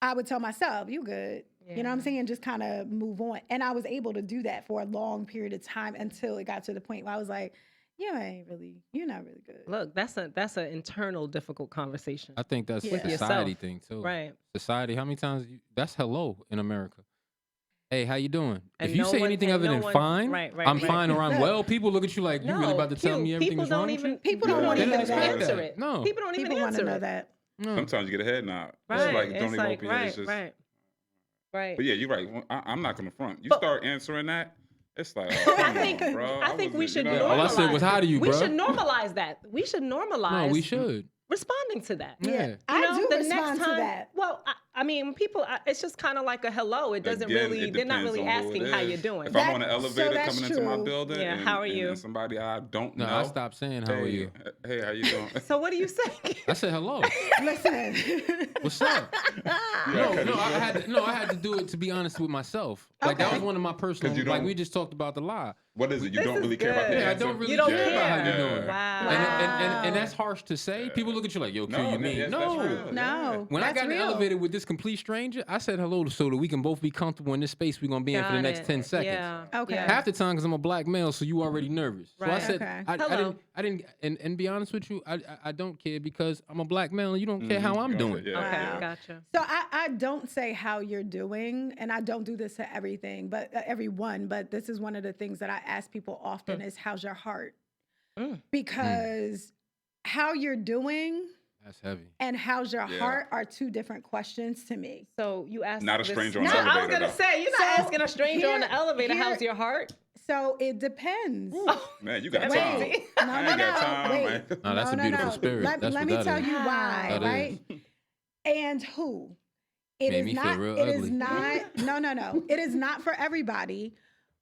I would tell myself, you good. You know what I'm Yeah. saying? Just kind of move on. And I was able to do that for a long period of time until it got to the point where I was like, you're not really good. Look, that's an internal difficult conversation. I think that's Yeah. a With society yourself. thing too. Right. Society. How many times? That's hello in America. Hey, how you doing? And If you no say one- anything and other no than one- fine, right, I'm right. fine or I'm well, people look at you like, you really about to tell Q, me everything people is wrong don't with you? even People don't Yeah. want They to don't know expect that. answer that. it. No. People don't even People want to answer know it. that. No. Sometimes you get a head nod. Right. It's like It's don't even like, open right, it's just, right. But yeah, you're right. I'm not gonna front. You But- start answering that, it's like, oh, But come I think on, bro. I think we should you know, All I said was, normalize "How do you, We bruh?" should normalize that. We should normalize No, we should. responding to that. Yeah. I do the respond next to time, that. Well, I mean, people, it's just kind of like a hello. It doesn't Again, really, it they're not depends really on who it asking how is. you're doing. If That- I'm on an so elevator that's coming into my true. building, Yeah, and, how are and you? somebody I don't No, know, I stopped saying how are hey, you. Hey, how you doing? So what do you say? I said hello. Listen. What's up? Yeah, No, 'cause I had to do it to be honest with myself. Like that Okay. was one of my personal. you Like don't- we just talked about the lie. What is it? You This don't is really care about the good. Yeah, I answer? don't really You don't care about how care. you're doing. Wow. And that's harsh to say. People look at you like, yo, Q, you mean? that's No. real. No. When I That's got in the real. elevator with this complete stranger, I said hello so that we can both be comfortable in this space we're gonna be in for the Got next it. 10 seconds. Yeah. Okay. yeah. Half the time, because I'm a black male, so you already nervous. So I Right. said, Okay. I didn't, and be honest with you, I don't care because I'm a black male and you don't care how I'm Gotcha, doing. yeah. Okay, Wow. gotcha. So I don't say how you're doing, and I don't do this to everything, but everyone. But this is one of the things that I ask people often is, "How's your heart?" Mm. Because how you're doing That's heavy. and how's your Yeah. heart are two different questions to me. So you asked Not a this- stranger on No, the I was elevator, gonna though. say, you're not So asking a stranger on the here- elevator, here- how's your heart? So it depends. Man, you got That's time. easy. No, I no, ain't got no. time, Wait. man. No, that's a beautiful spirit. Let, That's let what me that tell is. you why, That right? is. And who. It Made is me feel not. real It is ugly. not. No. It is not for everybody.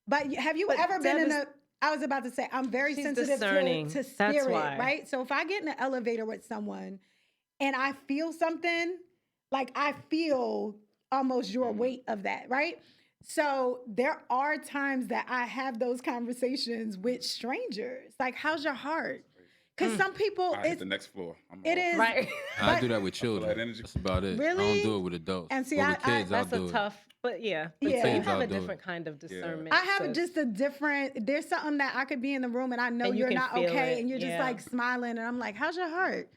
But have you But ever been Deb in is a? I was about to say I'm very she's sensitive discerning. to That's spirit, why. right? So if I get in an elevator with someone and I feel something, like I feel almost your weight of that, right? So there are times that I have those conversations with strangers. Like, how's your heart? Because some people, I hit the next floor. I'm it off. is Right. I but- do that with feel that children. energy. That's about it. I Really? don't do it with adults. And see, But with kids, I'll That's a do it. tough, but yeah. But Yeah. so you Kids, have I'll a do it. different kind of discernment. I have sis. just a different, there's something that I could be in the room and I know And you you're can not feel okay it, and you're just yeah. like smiling and I'm like, how's your heart?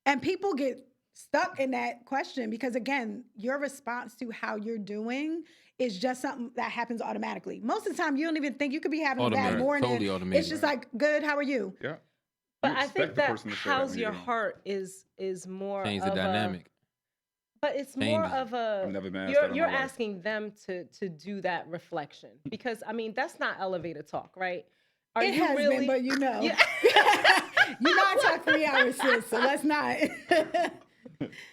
And people get stuck in that question because again, your response to how you're doing is just something that happens automatically. Most of the time, you don't even think you could be having a bad Automated. morning. Totally automated. It's just like, good, how are you? Yeah. But You I expect think the that person to say that how's when you your get on. heart is more Change of the dynamic. but it's more Changes it. of a I've never been asked you're that in you're my life. asking them to do that reflection because I mean that's not elevator talk, right? Are It you has really? been, but you know. Yeah. You know I talk 3 hours, sis, so let's not.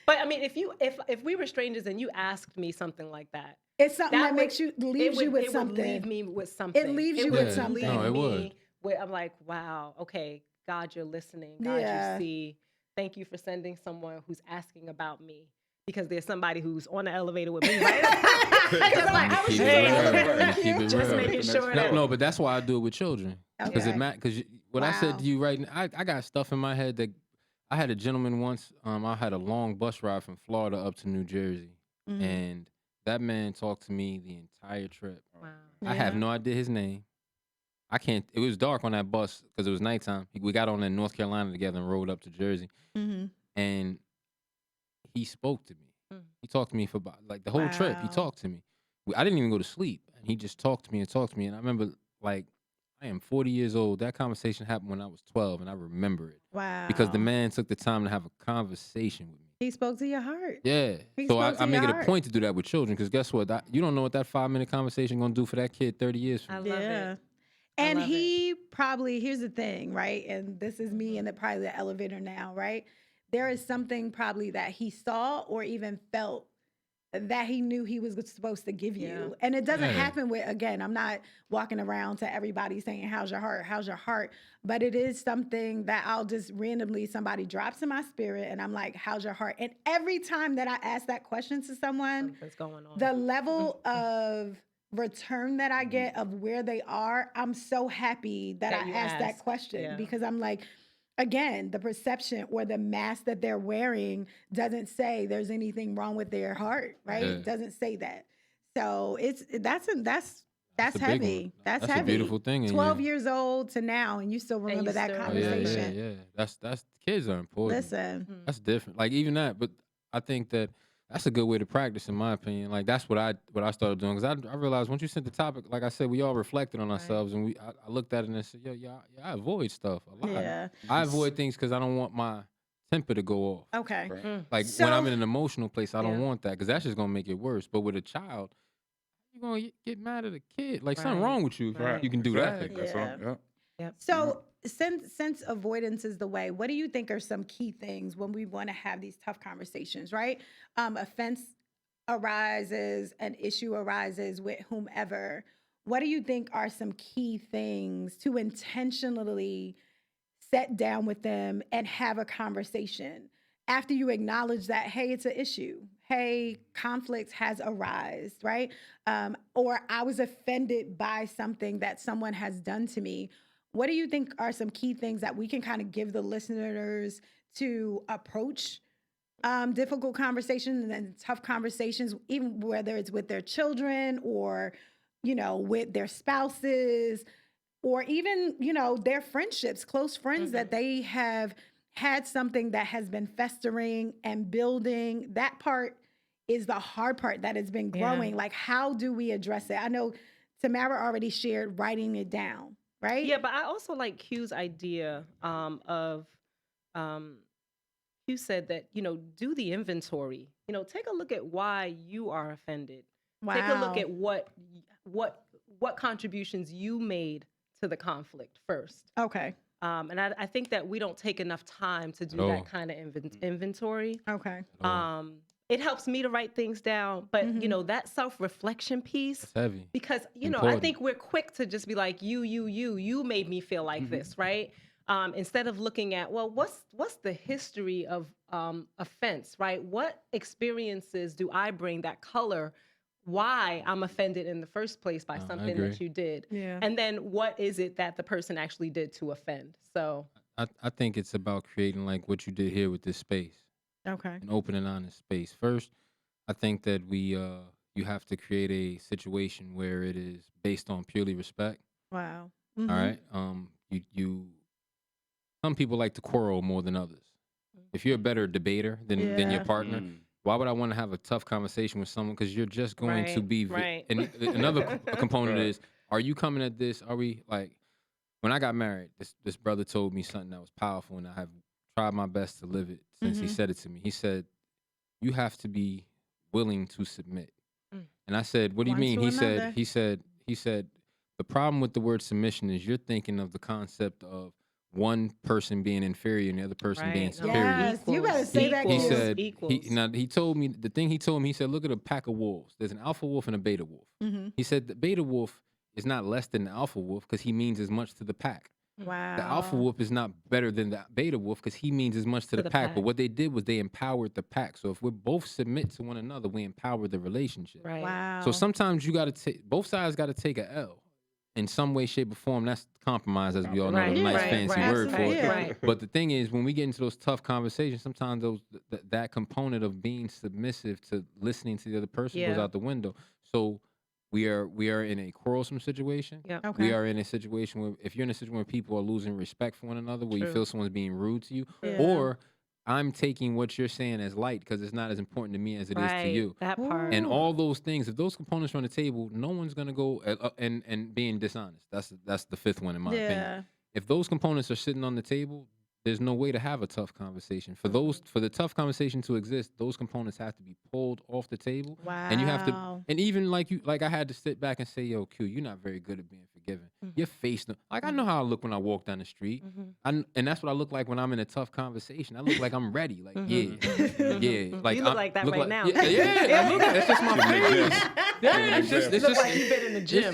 But I mean, if we were strangers and you asked me something like that, It's something that would- makes you, leaves you with it something. would leave me with something. leaves It you with would something. leave No, it me would. where I'm like, wow, okay, God, you're listening. God, Yeah. you see. Thank you for sending someone who's asking about me. Because there's somebody who's on the elevator with me, right? 'Cause I'm like, I was Keep just, it real. Thank Keep you. it just real. making sure No, that. No, but that's why I do it with children. Because Okay. because what I said Wow. to you right now, I got stuff in my head that I had a gentleman once. I had a long bus ride from Florida up to New Jersey, Mhm. and that man talked to me the entire trip. Wow. I have Yeah. no idea his name. I can't. It was dark on that bus because it was nighttime. We got on in North Carolina together and rode up to Jersey, Mhm. and he spoke to me. Mm. He talked to me for about like the whole trip. He Wow. talked to me. I didn't even go to sleep, and he just talked to me and talked to me. And I remember, like, I am 40 years old. That conversation happened when I was 12, and I remember it Wow. because the man took the time to have a conversation with me. He spoke to your heart. Yeah. He So spoke to I make your it a heart. point to do that with children because guess what? You don't know what that 5-minute conversation gonna do for that kid 30 years from I now. love Yeah. it. And love it. he probably, here's the thing, right? And this is me in probably the elevator now, right? There is something probably that he saw or even felt that he knew he was supposed to give you. Yeah. And it doesn't Yeah. happen with, again, I'm not walking around to everybody saying, how's your heart? How's your heart? But it is something that I'll just randomly, somebody drops in my spirit and I'm like, how's your heart? And every time that I ask that question to someone, Something's going on. the level of return that I get of where they are, I'm so happy that That I you asked that asked. question Yeah. because I'm like, again, the perception or the mask that they're wearing doesn't say there's anything wrong with their heart, right? Yeah. It doesn't say that. So that's a big heavy. one. That's That's a heavy. beautiful thing in 12 you. years old to now, and you still remember that still Oh yeah, conversation. yeah. That's kids are important. Listen, Mhm. That's different. Like even that, but I think that that's a good way to practice, in my opinion. Like that's what I started doing because I realized once you sent the topic, like I said, we all reflected on Right. ourselves, and I looked at it and said, yeah, I avoid stuff a lot. yeah. I avoid things because I don't want my temper to go off. Okay. Right. Mm. Like So- when I'm in an emotional place, I don't Yeah. want that because that's just gonna make it worse. But with a child, you're gonna get mad at a kid. Like something Right. wrong with you if Right. you can do Exactly. that. That's Yeah. all. Yeah. Yep. So since avoidance is the way, what do you think are some key things when we want to have these tough conversations, right? Offense arises, an issue arises with whomever. What do you think are some key things to intentionally sit down with them and have a conversation after you acknowledge that, hey, it's an issue. Hey, conflict has arisen, right? Or I was offended by something that someone has done to me. What do you think are some key things that we can kind of give the listeners to approach difficult conversations and tough conversations, even whether it's with their children or, with their spouses or even, their friendships, close friends that they have had something that has been festering and building. That part is the hard part that has been Yeah. growing. Like, how do we address it? I know Tamara already shared writing it down, right? Yeah, but I also like Q's idea of Q said that, do the inventory. Take a look at why you are offended. Wow. Take a look at what what contributions you made to the conflict first. Okay. And I think that we don't take enough time to do all. that kind of inventory. Okay. At all. It helps me to write things down, but Mhm. that self-reflection piece, That's heavy. because I Important. think we're quick to just be like, you made me feel like this, right? Instead of looking at, well, what's the history of offense, right? What experiences do I bring that color why I'm offended in the first place by I something agree. that you did? Yeah. And then what is it that the person actually did to offend? So I think it's about creating like what you did here with this space, Okay. an open and honest space. First, I think that you have to create a situation where it is based on purely respect. Wow. All right. You some people like to quarrel more than others. If you're a better debater than your Yeah. partner, why would I want to have a tough conversation with someone? Because you're just going to Right, be. right. And another component Right. is: are you coming at this? Are we like? When I got married, this brother told me something that was powerful, and I have tried my best to live it since he Mhm. said it to me. He said, "You have to be willing to submit." Mm. And I said, "What do you One mean?" to He said, another. he said, the problem with the word submission is you're thinking of the concept of one person being inferior and the other person being Right. No, superior. Yes, you better say that, He Q. said, equals. he told me, the thing he told me, he said, look at a pack of wolves. There's an alpha wolf and a beta wolf. Mhm. He said the beta wolf is not less than the alpha wolf because he means as much to the pack. Wow. The alpha wolf is not better than the beta wolf because he means as much to the pack. But pack. what they did was they empowered the pack. So if we both submit to one another, we empower the relationship. Right. Wow. So sometimes you got to take, both sides got to take a L in some way, shape, or form. That's compromise, as we all know, Right, a nice right, fancy right, word for absolutely, it. yeah. Right. But the thing is, when we get into those tough conversations, sometimes that component of being submissive to listening to the other person goes Yeah. out the window. So we are in a quarrelsome situation. Yeah. Okay. We are in a situation where if you're in a situation where people are losing respect for one another, where you True. feel someone's being rude to you, Yeah. or I'm taking what you're saying as light because it's not as important to me as it is to Right. you. That part. And Ooh. all those things, if those components are on the table, no one's gonna go and being dishonest. That's the fifth one in my opinion. Yeah. If those components are sitting on the table, there's no way to have a tough conversation. For the tough conversation to exist, those components have to be pulled off the table. Wow. And you have to, and even like I had to sit back and say, yo, Q, you're not very good at being forgiving. Your face, like I know how I look when I walk down the street, and that's what I look like when I'm in a tough conversation. I look like I'm ready, like yeah, like You look like that right now. Yeah, I look, that's just my face. Yeah, it's just, Look like you've been in the gym.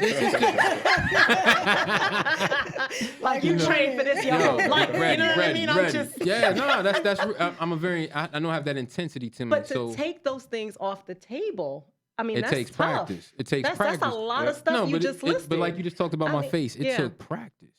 Like you know, trained for this your Yo, whole life. ready, You know what I ready, mean? ready. I'm just. Yeah, no, that's. I'm a very. I don't have that intensity to me. But to so take those things off the table, I mean, it that's takes tough. practice. It takes practice. That's a lot of stuff No, you but just listed. but like you just talked about I my mean, face, it yeah. took practice.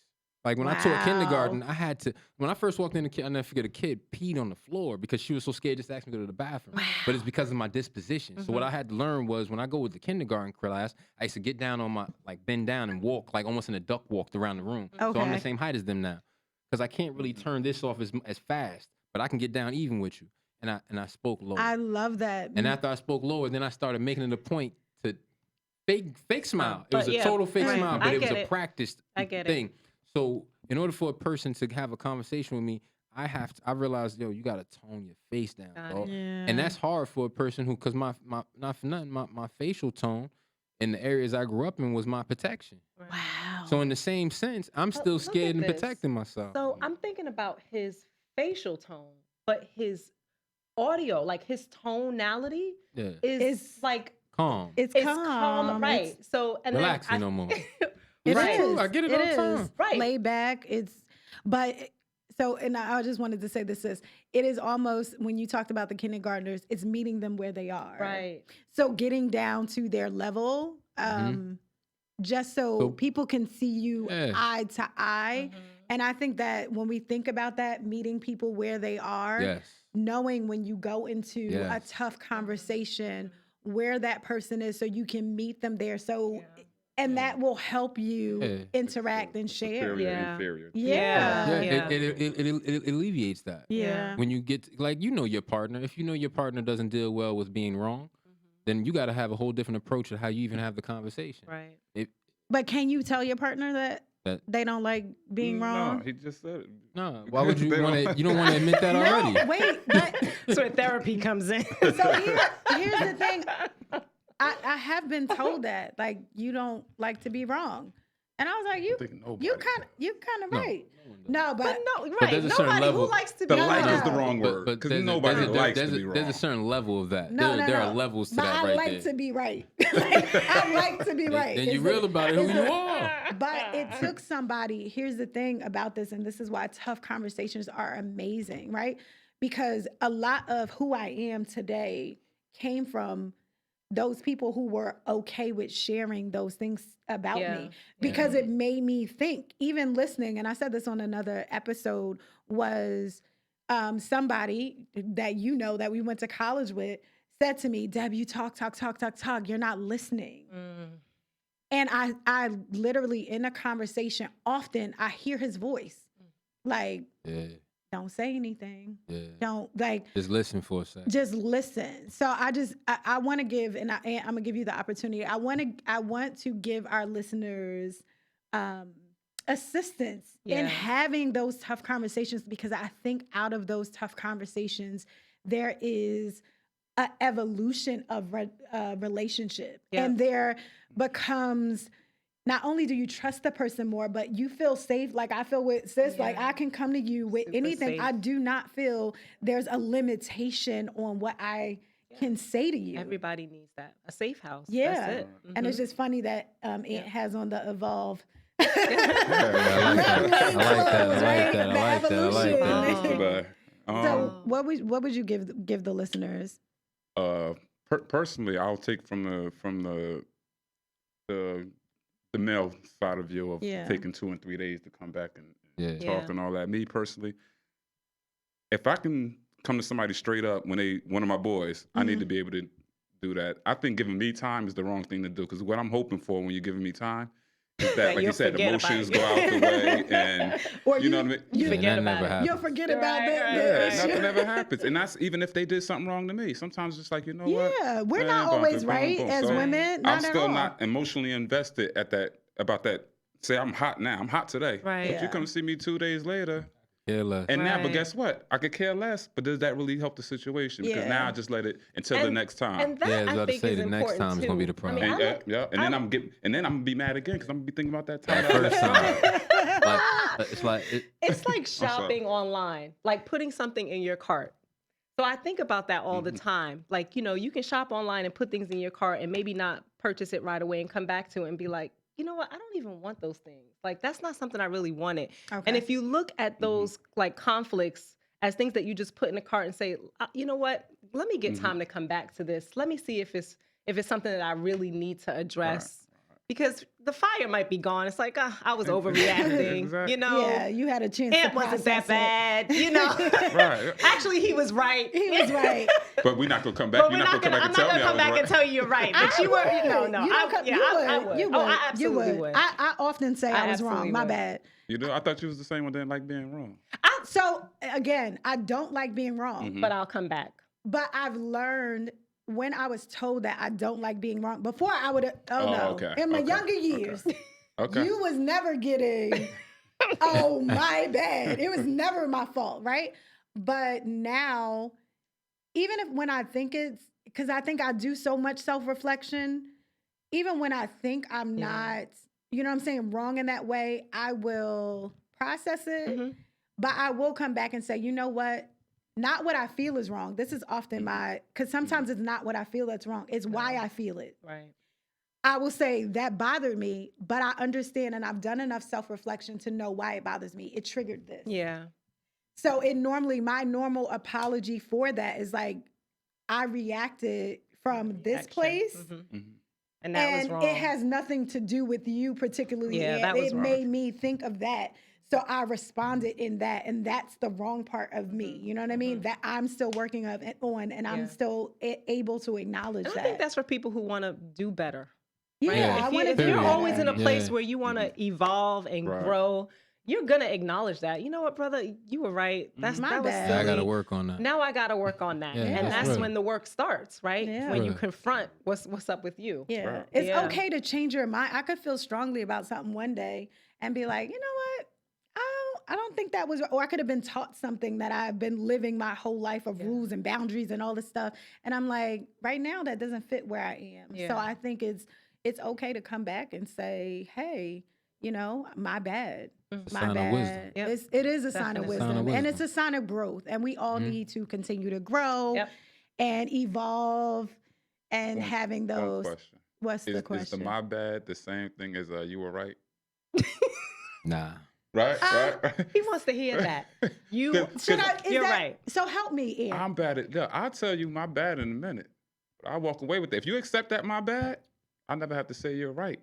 Like when I taught kindergarten, Wow. I had to. When I first walked in, I'll never forget, a kid peed on the floor because she was so scared just to ask me to go to the bathroom. But it's because of my disposition. So what I had to learn was when I go with the kindergarten class, I used to get down on my bend down and walk like almost in a duck walked around the room. So I'm Okay. the same height as them now because I can't really turn this off as fast, but I can get down even with you. And I spoke lower. I love that. And after I spoke lower, then I started making it a point to fake smile. It was But a yeah, total fake right. smile, but I it was get a it. practiced I get it. thing. So in order for a person to have a conversation with me, I realized, yo, you gotta tone your face down, Got dog. it. Yeah. And that's hard for a person who, cause my not for nothing, my facial tone in the areas I grew up in was my protection. Wow. So in the same sense, I'm still look scared at and this. protecting myself. So I'm thinking about his facial tone, but his audio, like his tonality, Yeah, is It's- like calm, it's it's calm. calm, right? It's- So and relaxing then no more. It It's Right. true. is. I get it all the time. Right. Laid back. And I just wanted to say this is, it is almost, when you talked about the kindergartners, it's meeting them where they are. right. So getting down to their level, just so people can see you Yeah. eye to eye. And I think that when we think about that, meeting people where they are, Yes. knowing when you go into a Yes. tough conversation where that person is, so you can meet them there. So, and that will help you Yeah. interact and share. Superior, Yeah. inferior. Yeah. Yeah, it alleviates that. Yeah. When you get like your partner, if you know your partner doesn't deal well with being wrong, then you got to have a whole different approach to how you even have the conversation. Right. But can you tell your partner that That- they don't like being wrong? No, he just said it. No, why would you They want to? don't- You don't want to admit that already. No, wait, but So where therapy comes in. so here's the thing. I have been told that, like, you don't like to be wrong. And I was like, I think nobody you does. kind of No, right. no one does. No, But but no, But right? there's a certain Nobody level. who likes to The be like is wrong. the wrong word But because nobody likes to be wrong. there's a certain level of that. no, there are no. levels to But that I right like there. to be right. Like, I like to be right. Then you It's real about it who it's you a- are. But it took somebody. Here's the thing about this, and this is why tough conversations are amazing, right? Because a lot of who I am today came from those people who were okay with sharing those things about Yeah, me because yeah. it made me think. Even listening, and I said this on another episode, was somebody that that we went to college with said to me, Deb, you talk. You're not listening. Mm. And I literally in a conversation, often I hear his voice, like, Yeah, don't say anything. yeah. Don't like Just listen for a second. just listen. So I want to give, and I'm gonna give you the opportunity. I want to give our listeners assistance in Yeah. having those tough conversations, because I think out of those tough conversations there is a evolution of relationship, Yeah. and there becomes. Not only do you trust the person more, but you feel safe. Like I feel with sis, like Yeah. I can come to you with Super anything. I safe. do not feel there's a limitation on what I can say to you. Everybody needs that. A safe house. Yeah. That's it. And it's Mhm. just funny that Aunt Yeah. has on the evolve. Yeah, I like that. I like that. I like that. I like that. I like The that. Just evolution. today. So what would you give the listeners? Personally, I'll take from the male side of you of Yeah. taking 2 and 3 days to come back and Yeah. talk Yeah. and all that. Me personally, if I can come to somebody straight up when one of my boys, I need to be able to do that. I think giving me time is the wrong thing to do, because what I'm hoping for when you're giving me time is that, like you you'll said, forget about emotions it. go out the way, and Or you know what I mean. you And forget that about never it. happens. You'll forget about Right, the right, Yeah, right. nothing ever happens, and that's even if they did something wrong to me. Sometimes it's like, you know what? Yeah, we're Eh, not boom, always boom, right boom. as So women. I'm Not at still all. not emotionally invested about that. Say I'm hot now. I'm hot today. Right. But you Yeah. come see me 2 days later, Yeah, less. and now, but Right. guess what? I could care less. But does that really help the situation? Because now Yeah. I just let it until the next time. And that Yeah, I was I about to think say is the next important time is too. gonna be the I mean, problem. And, I look, yeah, and then I'm gonna be mad again because I'm gonna be thinking about that time. That first time. Ah. Like it's like it's like sorry. shopping online, like putting something in your cart. So I think about that all the time. Like, you can shop online and put things in your cart and maybe not purchase it right away and come back to it and be like, you know what? I don't even want those things. Like, that's not something I really wanted. Okay. And if you look at those like conflicts as things that you just put in a cart and say, you know what? Let me get time to come back to this. Let me see if it's something that I really need to address. Because the fire might be gone. It's like, I was overreacting. Exactly. Yeah, you had a chance to It wasn't that process it. bad, Right. Actually, he was right. He was right. But we're not gonna come back. But You're we're not gonna come back I'm and not tell me gonna I come was back right. and tell you you're right. But you were, no. You don't come- you would. I would. You Oh, I would. absolutely would. I often say I was absolutely wrong. My would. bad. You know, I thought you was the same one that didn't like being wrong. So again, I don't like being wrong, But I'll come back. but I've learned when I was told that I don't like being wrong. Before I would have, no. Okay. In my Okay. younger years, Okay. you was never getting, oh, my bad. It was never my fault, right? But now, even if when I think it's, because I think I do so much self-reflection, even when I think I'm not, you know what I'm saying, wrong in that way, I will process it, but I will come back and say, you know what? Not what I feel is wrong. This is often because sometimes it's not what I feel that's wrong. It's why I feel it. Right. I will say that bothered me, but I understand and I've done enough self-reflection to know why it bothers me. It triggered this. Yeah. So my normal apology for that is like, I reacted from this Action. place. And that was wrong. It has nothing to do with you particularly. Yeah, that was it wrong. made me think of that. So I responded in that, and that's the wrong part of me. You know what I mean? That I'm still working on, and I'm still able to acknowledge And that. I think that's for people who want to do better. yeah, Right? Yeah. I If, want to if do you're better. always in a place Yeah. where you want to evolve and Right. grow, you're gonna acknowledge that. You know what, brother? You were right. My That was bad. silly. I gotta work on that. Now I gotta work on that. Yeah, And that's that's right. when the work starts, right? Yeah. When you Right. confront what's up with you. Yeah, Right. it's Yeah. okay to change your mind. I could feel strongly about something one day and be like, you know what? I don't think that was, or I could have been taught something that I've been living my whole life of rules and boundaries and all this stuff. And I'm like, right now that doesn't fit where I am. So I think it's okay to come back and say, hey, you know, my bad. It's a My sign of wisdom. bad. It is a sign of Definitely. wisdom. Sign of And it's wisdom. a sign of growth. And we all need to continue to grow and evolve and having One those. question. What's the Is the question? my bad the same thing as you were right? Nah. Right? He wants to hear that. You're right. So help me, Ian. I'm bad at that. I'll tell you my bad in a minute. But I walk away with it. If you accept that my bad, I never have to say you're right.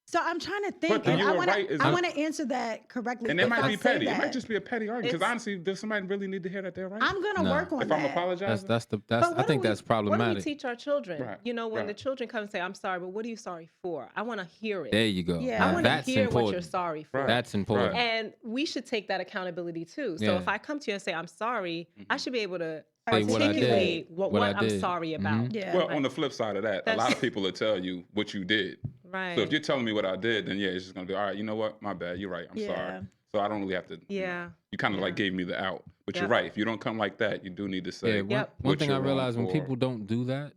So I'm trying to think, But and you I were want right to. is I not- want to answer that correctly. And it if might I be say petty. It that. might just be a petty argument. Because It's- honestly, does somebody really need to hear that they're right? I'm gonna No. work on if that. I'm apologizing? That's But I what think do that's What do problematic. we teach our children? Right, You know, when the right. children come and say, "I'm sorry," but what are you sorry for? I want to hear it. There you go. Yeah. Now, I want to that's hear important. what you're sorry for. Right. That's important. And we should take that accountability too. So Yeah. if I come to you and say, "I'm sorry," I should be able to Say what I did. articulate what What I I'm did. sorry about. Yeah. Well, Like, on the flip side of that, a lot That's- of people will tell you what you did. right. So if you're telling me what I did, then yeah, it's just gonna be all right. You know what? My bad. You're right. I'm Yeah. sorry. So I don't really have to. Yeah. You kind of like Yeah. gave me the out, but you're Yep. right. If you don't come like that, you do need to say. Yeah, one what thing I you're wrong realize when for. people don't do that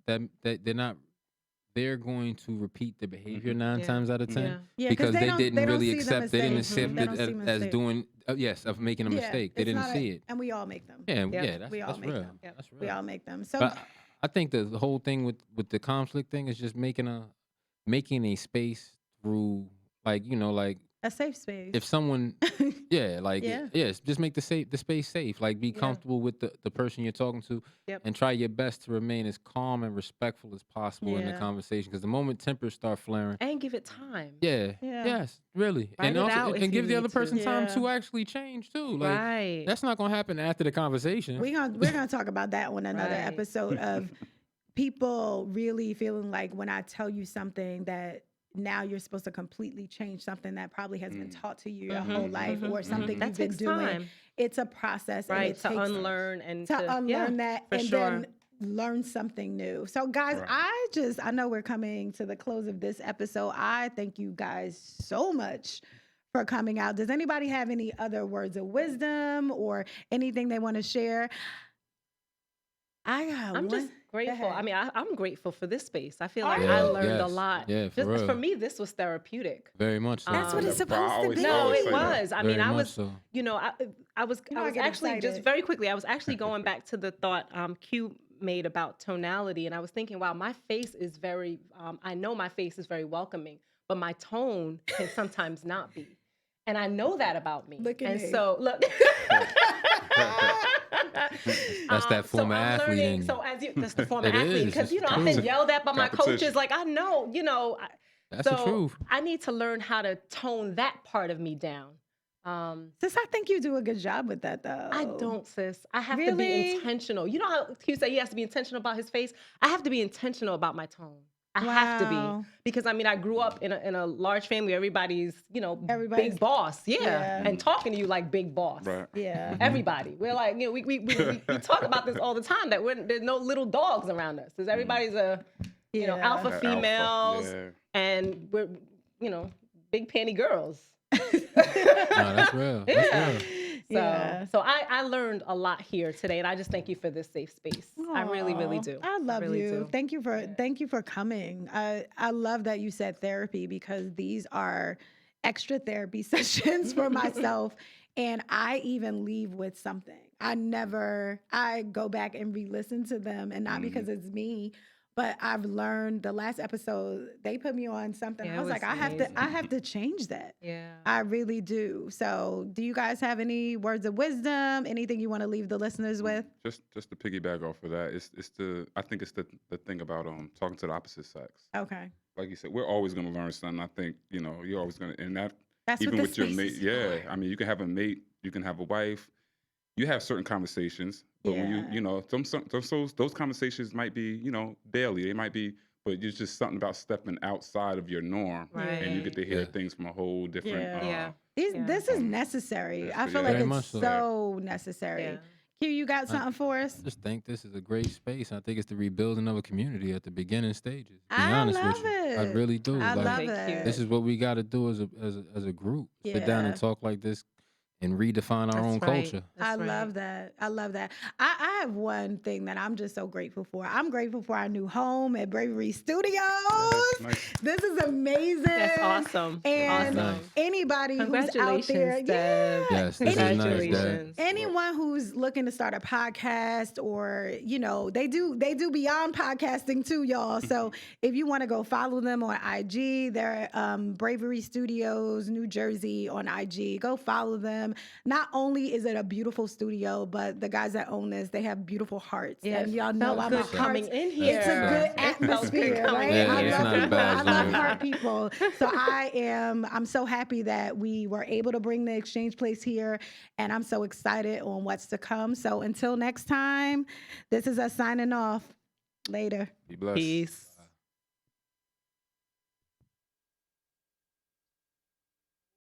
they're going to repeat the behavior 9 Yeah. times out of 10 Yeah. Yeah, 'cause because they they don't- didn't they don't really see the accept. They didn't mistake. accept They it don't see as mistake. doing of making a Yeah, mistake. They it's didn't not see it. and we all make them. Yeah, Yep. that's We all that's make real. them. That's real. We all make them. So But I think the whole thing with the conflict thing is just making a space through like a safe space. if someone Yeah. yes, just make the space safe. Like be comfortable with the person you're talking to Yep. and try your best to remain as calm and respectful as possible in the Yeah. conversation. Because the moment tempers start flaring, And give it time. Yeah. yes, really. Write And it also out if and you give the other need to. person time Yeah. to actually change too. Like Right. that's not gonna happen after the conversation. we're gonna talk about that on another Right. episode of people really feeling like when I tell you something that now you're supposed to completely change something that probably has been taught to you your whole life or something That you've been takes doing. time. It's a process, and Right. it To takes unlearn and to unlearn yeah, that for and sure. then learn something new. So guys, Right. I know we're coming to the close of this episode. I thank you guys so much for coming out. Does anybody have any other words of wisdom or anything they want to share? I'm just grateful. ahead. I mean, I'm grateful for this space. I feel Are like you? I learned a Yes. lot. Yeah, for Just real. for me, this was therapeutic. Very much so. That's what it's But I supposed to always- be. I No, always it say that. was. I Very mean, I much was, so. you know, I was know I get actually just excited. very quickly. I was actually going back to the thought Q made about tonality, and I was thinking, wow, my face is very. I know my face is very welcoming, but my tone can sometimes not be, and I know that about me. Look at and me. so look. That's that So former I'm athlete in learning. you. So that's the former It athlete is. because It's you know the I've been truth. yelled at by my Competition. coaches. Like I know, you know. That's the so truth. I need to learn how to tone that part of me down. Sis, I think you do a good job with that though. I don't, sis. I have to Really? be intentional. You know how Q say he has to be intentional about his face? I have to be intentional about my tone. I have to Wow. be. Because I mean, I grew up in a large family. Everybody's, Everybody's- big boss. Yeah. Yeah. And talking to you like big boss. Right. Yeah. Everybody. We're like, we talk about this all the time that there's no little dogs around us. Because everybody's Yeah. alpha Alpha, females. yeah. And we're, big panty girls. No, that's real. That's Yeah. real. Yeah. So I learned a lot here today, and I just thank you for this safe space. I really, really Aw, do. I love really you. do. Thank you for coming. I love that you said therapy because these are extra therapy sessions for myself. And I even leave with something. I go back and re-listen to them, and not because it's me, but I've learned the last episode, they put me on something. Yeah, I it was like, was I have to change that. Yeah. I really do. So do you guys have any words of wisdom? Anything you want to leave the listeners with? Just to piggyback off of that, I think it's the thing about talking to the opposite sex. Okay. Like you said, we're always gonna learn something. I think, you're always gonna, and that That's even what with the your space mate, is yeah. for. I mean, you can have a mate, you can have a wife, you have certain conversations, but when Yeah. you know, those conversations might be, daily. They might be, but it's just something about stepping outside of your norm, and you get to hear Yeah. things from a whole different. Yeah. Yeah. This is necessary. I feel Yeah. like Very it's much so. so necessary. Yeah. Q, you got I something for us? just think this is a great space. I think it's the rebuilding of a community at the beginning stages. To be I honest love with you, I it. really do. I Like, love Thank you. this it. is what we got to do as a group. Sit down and Yeah. talk like this and redefine our own That's right. culture. I That's love right. that. I love that. I have one thing that I'm just so grateful for. I'm grateful for our new home at Bravery Studios. Yeah, nice. This is amazing. That's awesome. And Nice. Awesome. anybody who's out there, Congratulations, Deb. yeah, Yes, this is nice, Dad. Congratulations. anyone who's looking to start a podcast, or they do beyond podcasting too, y'all. So if you want to go follow them on IG, they're Bravery Studios New Jersey on IG. Go follow them. Not only is it a beautiful studio, but the guys that own this, they have beautiful hearts. Yeah, And y'all it know felt I'm a good coming heart. in here. It's a good It felt good atmosphere, coming right? in Yeah, I it's love not a people. bad I love zone. heart people. So I'm so happy that we were able to bring the Exchange Place here, and I'm so excited on what's to come. So until next time, this is us signing off. Later. Be blessed. Peace.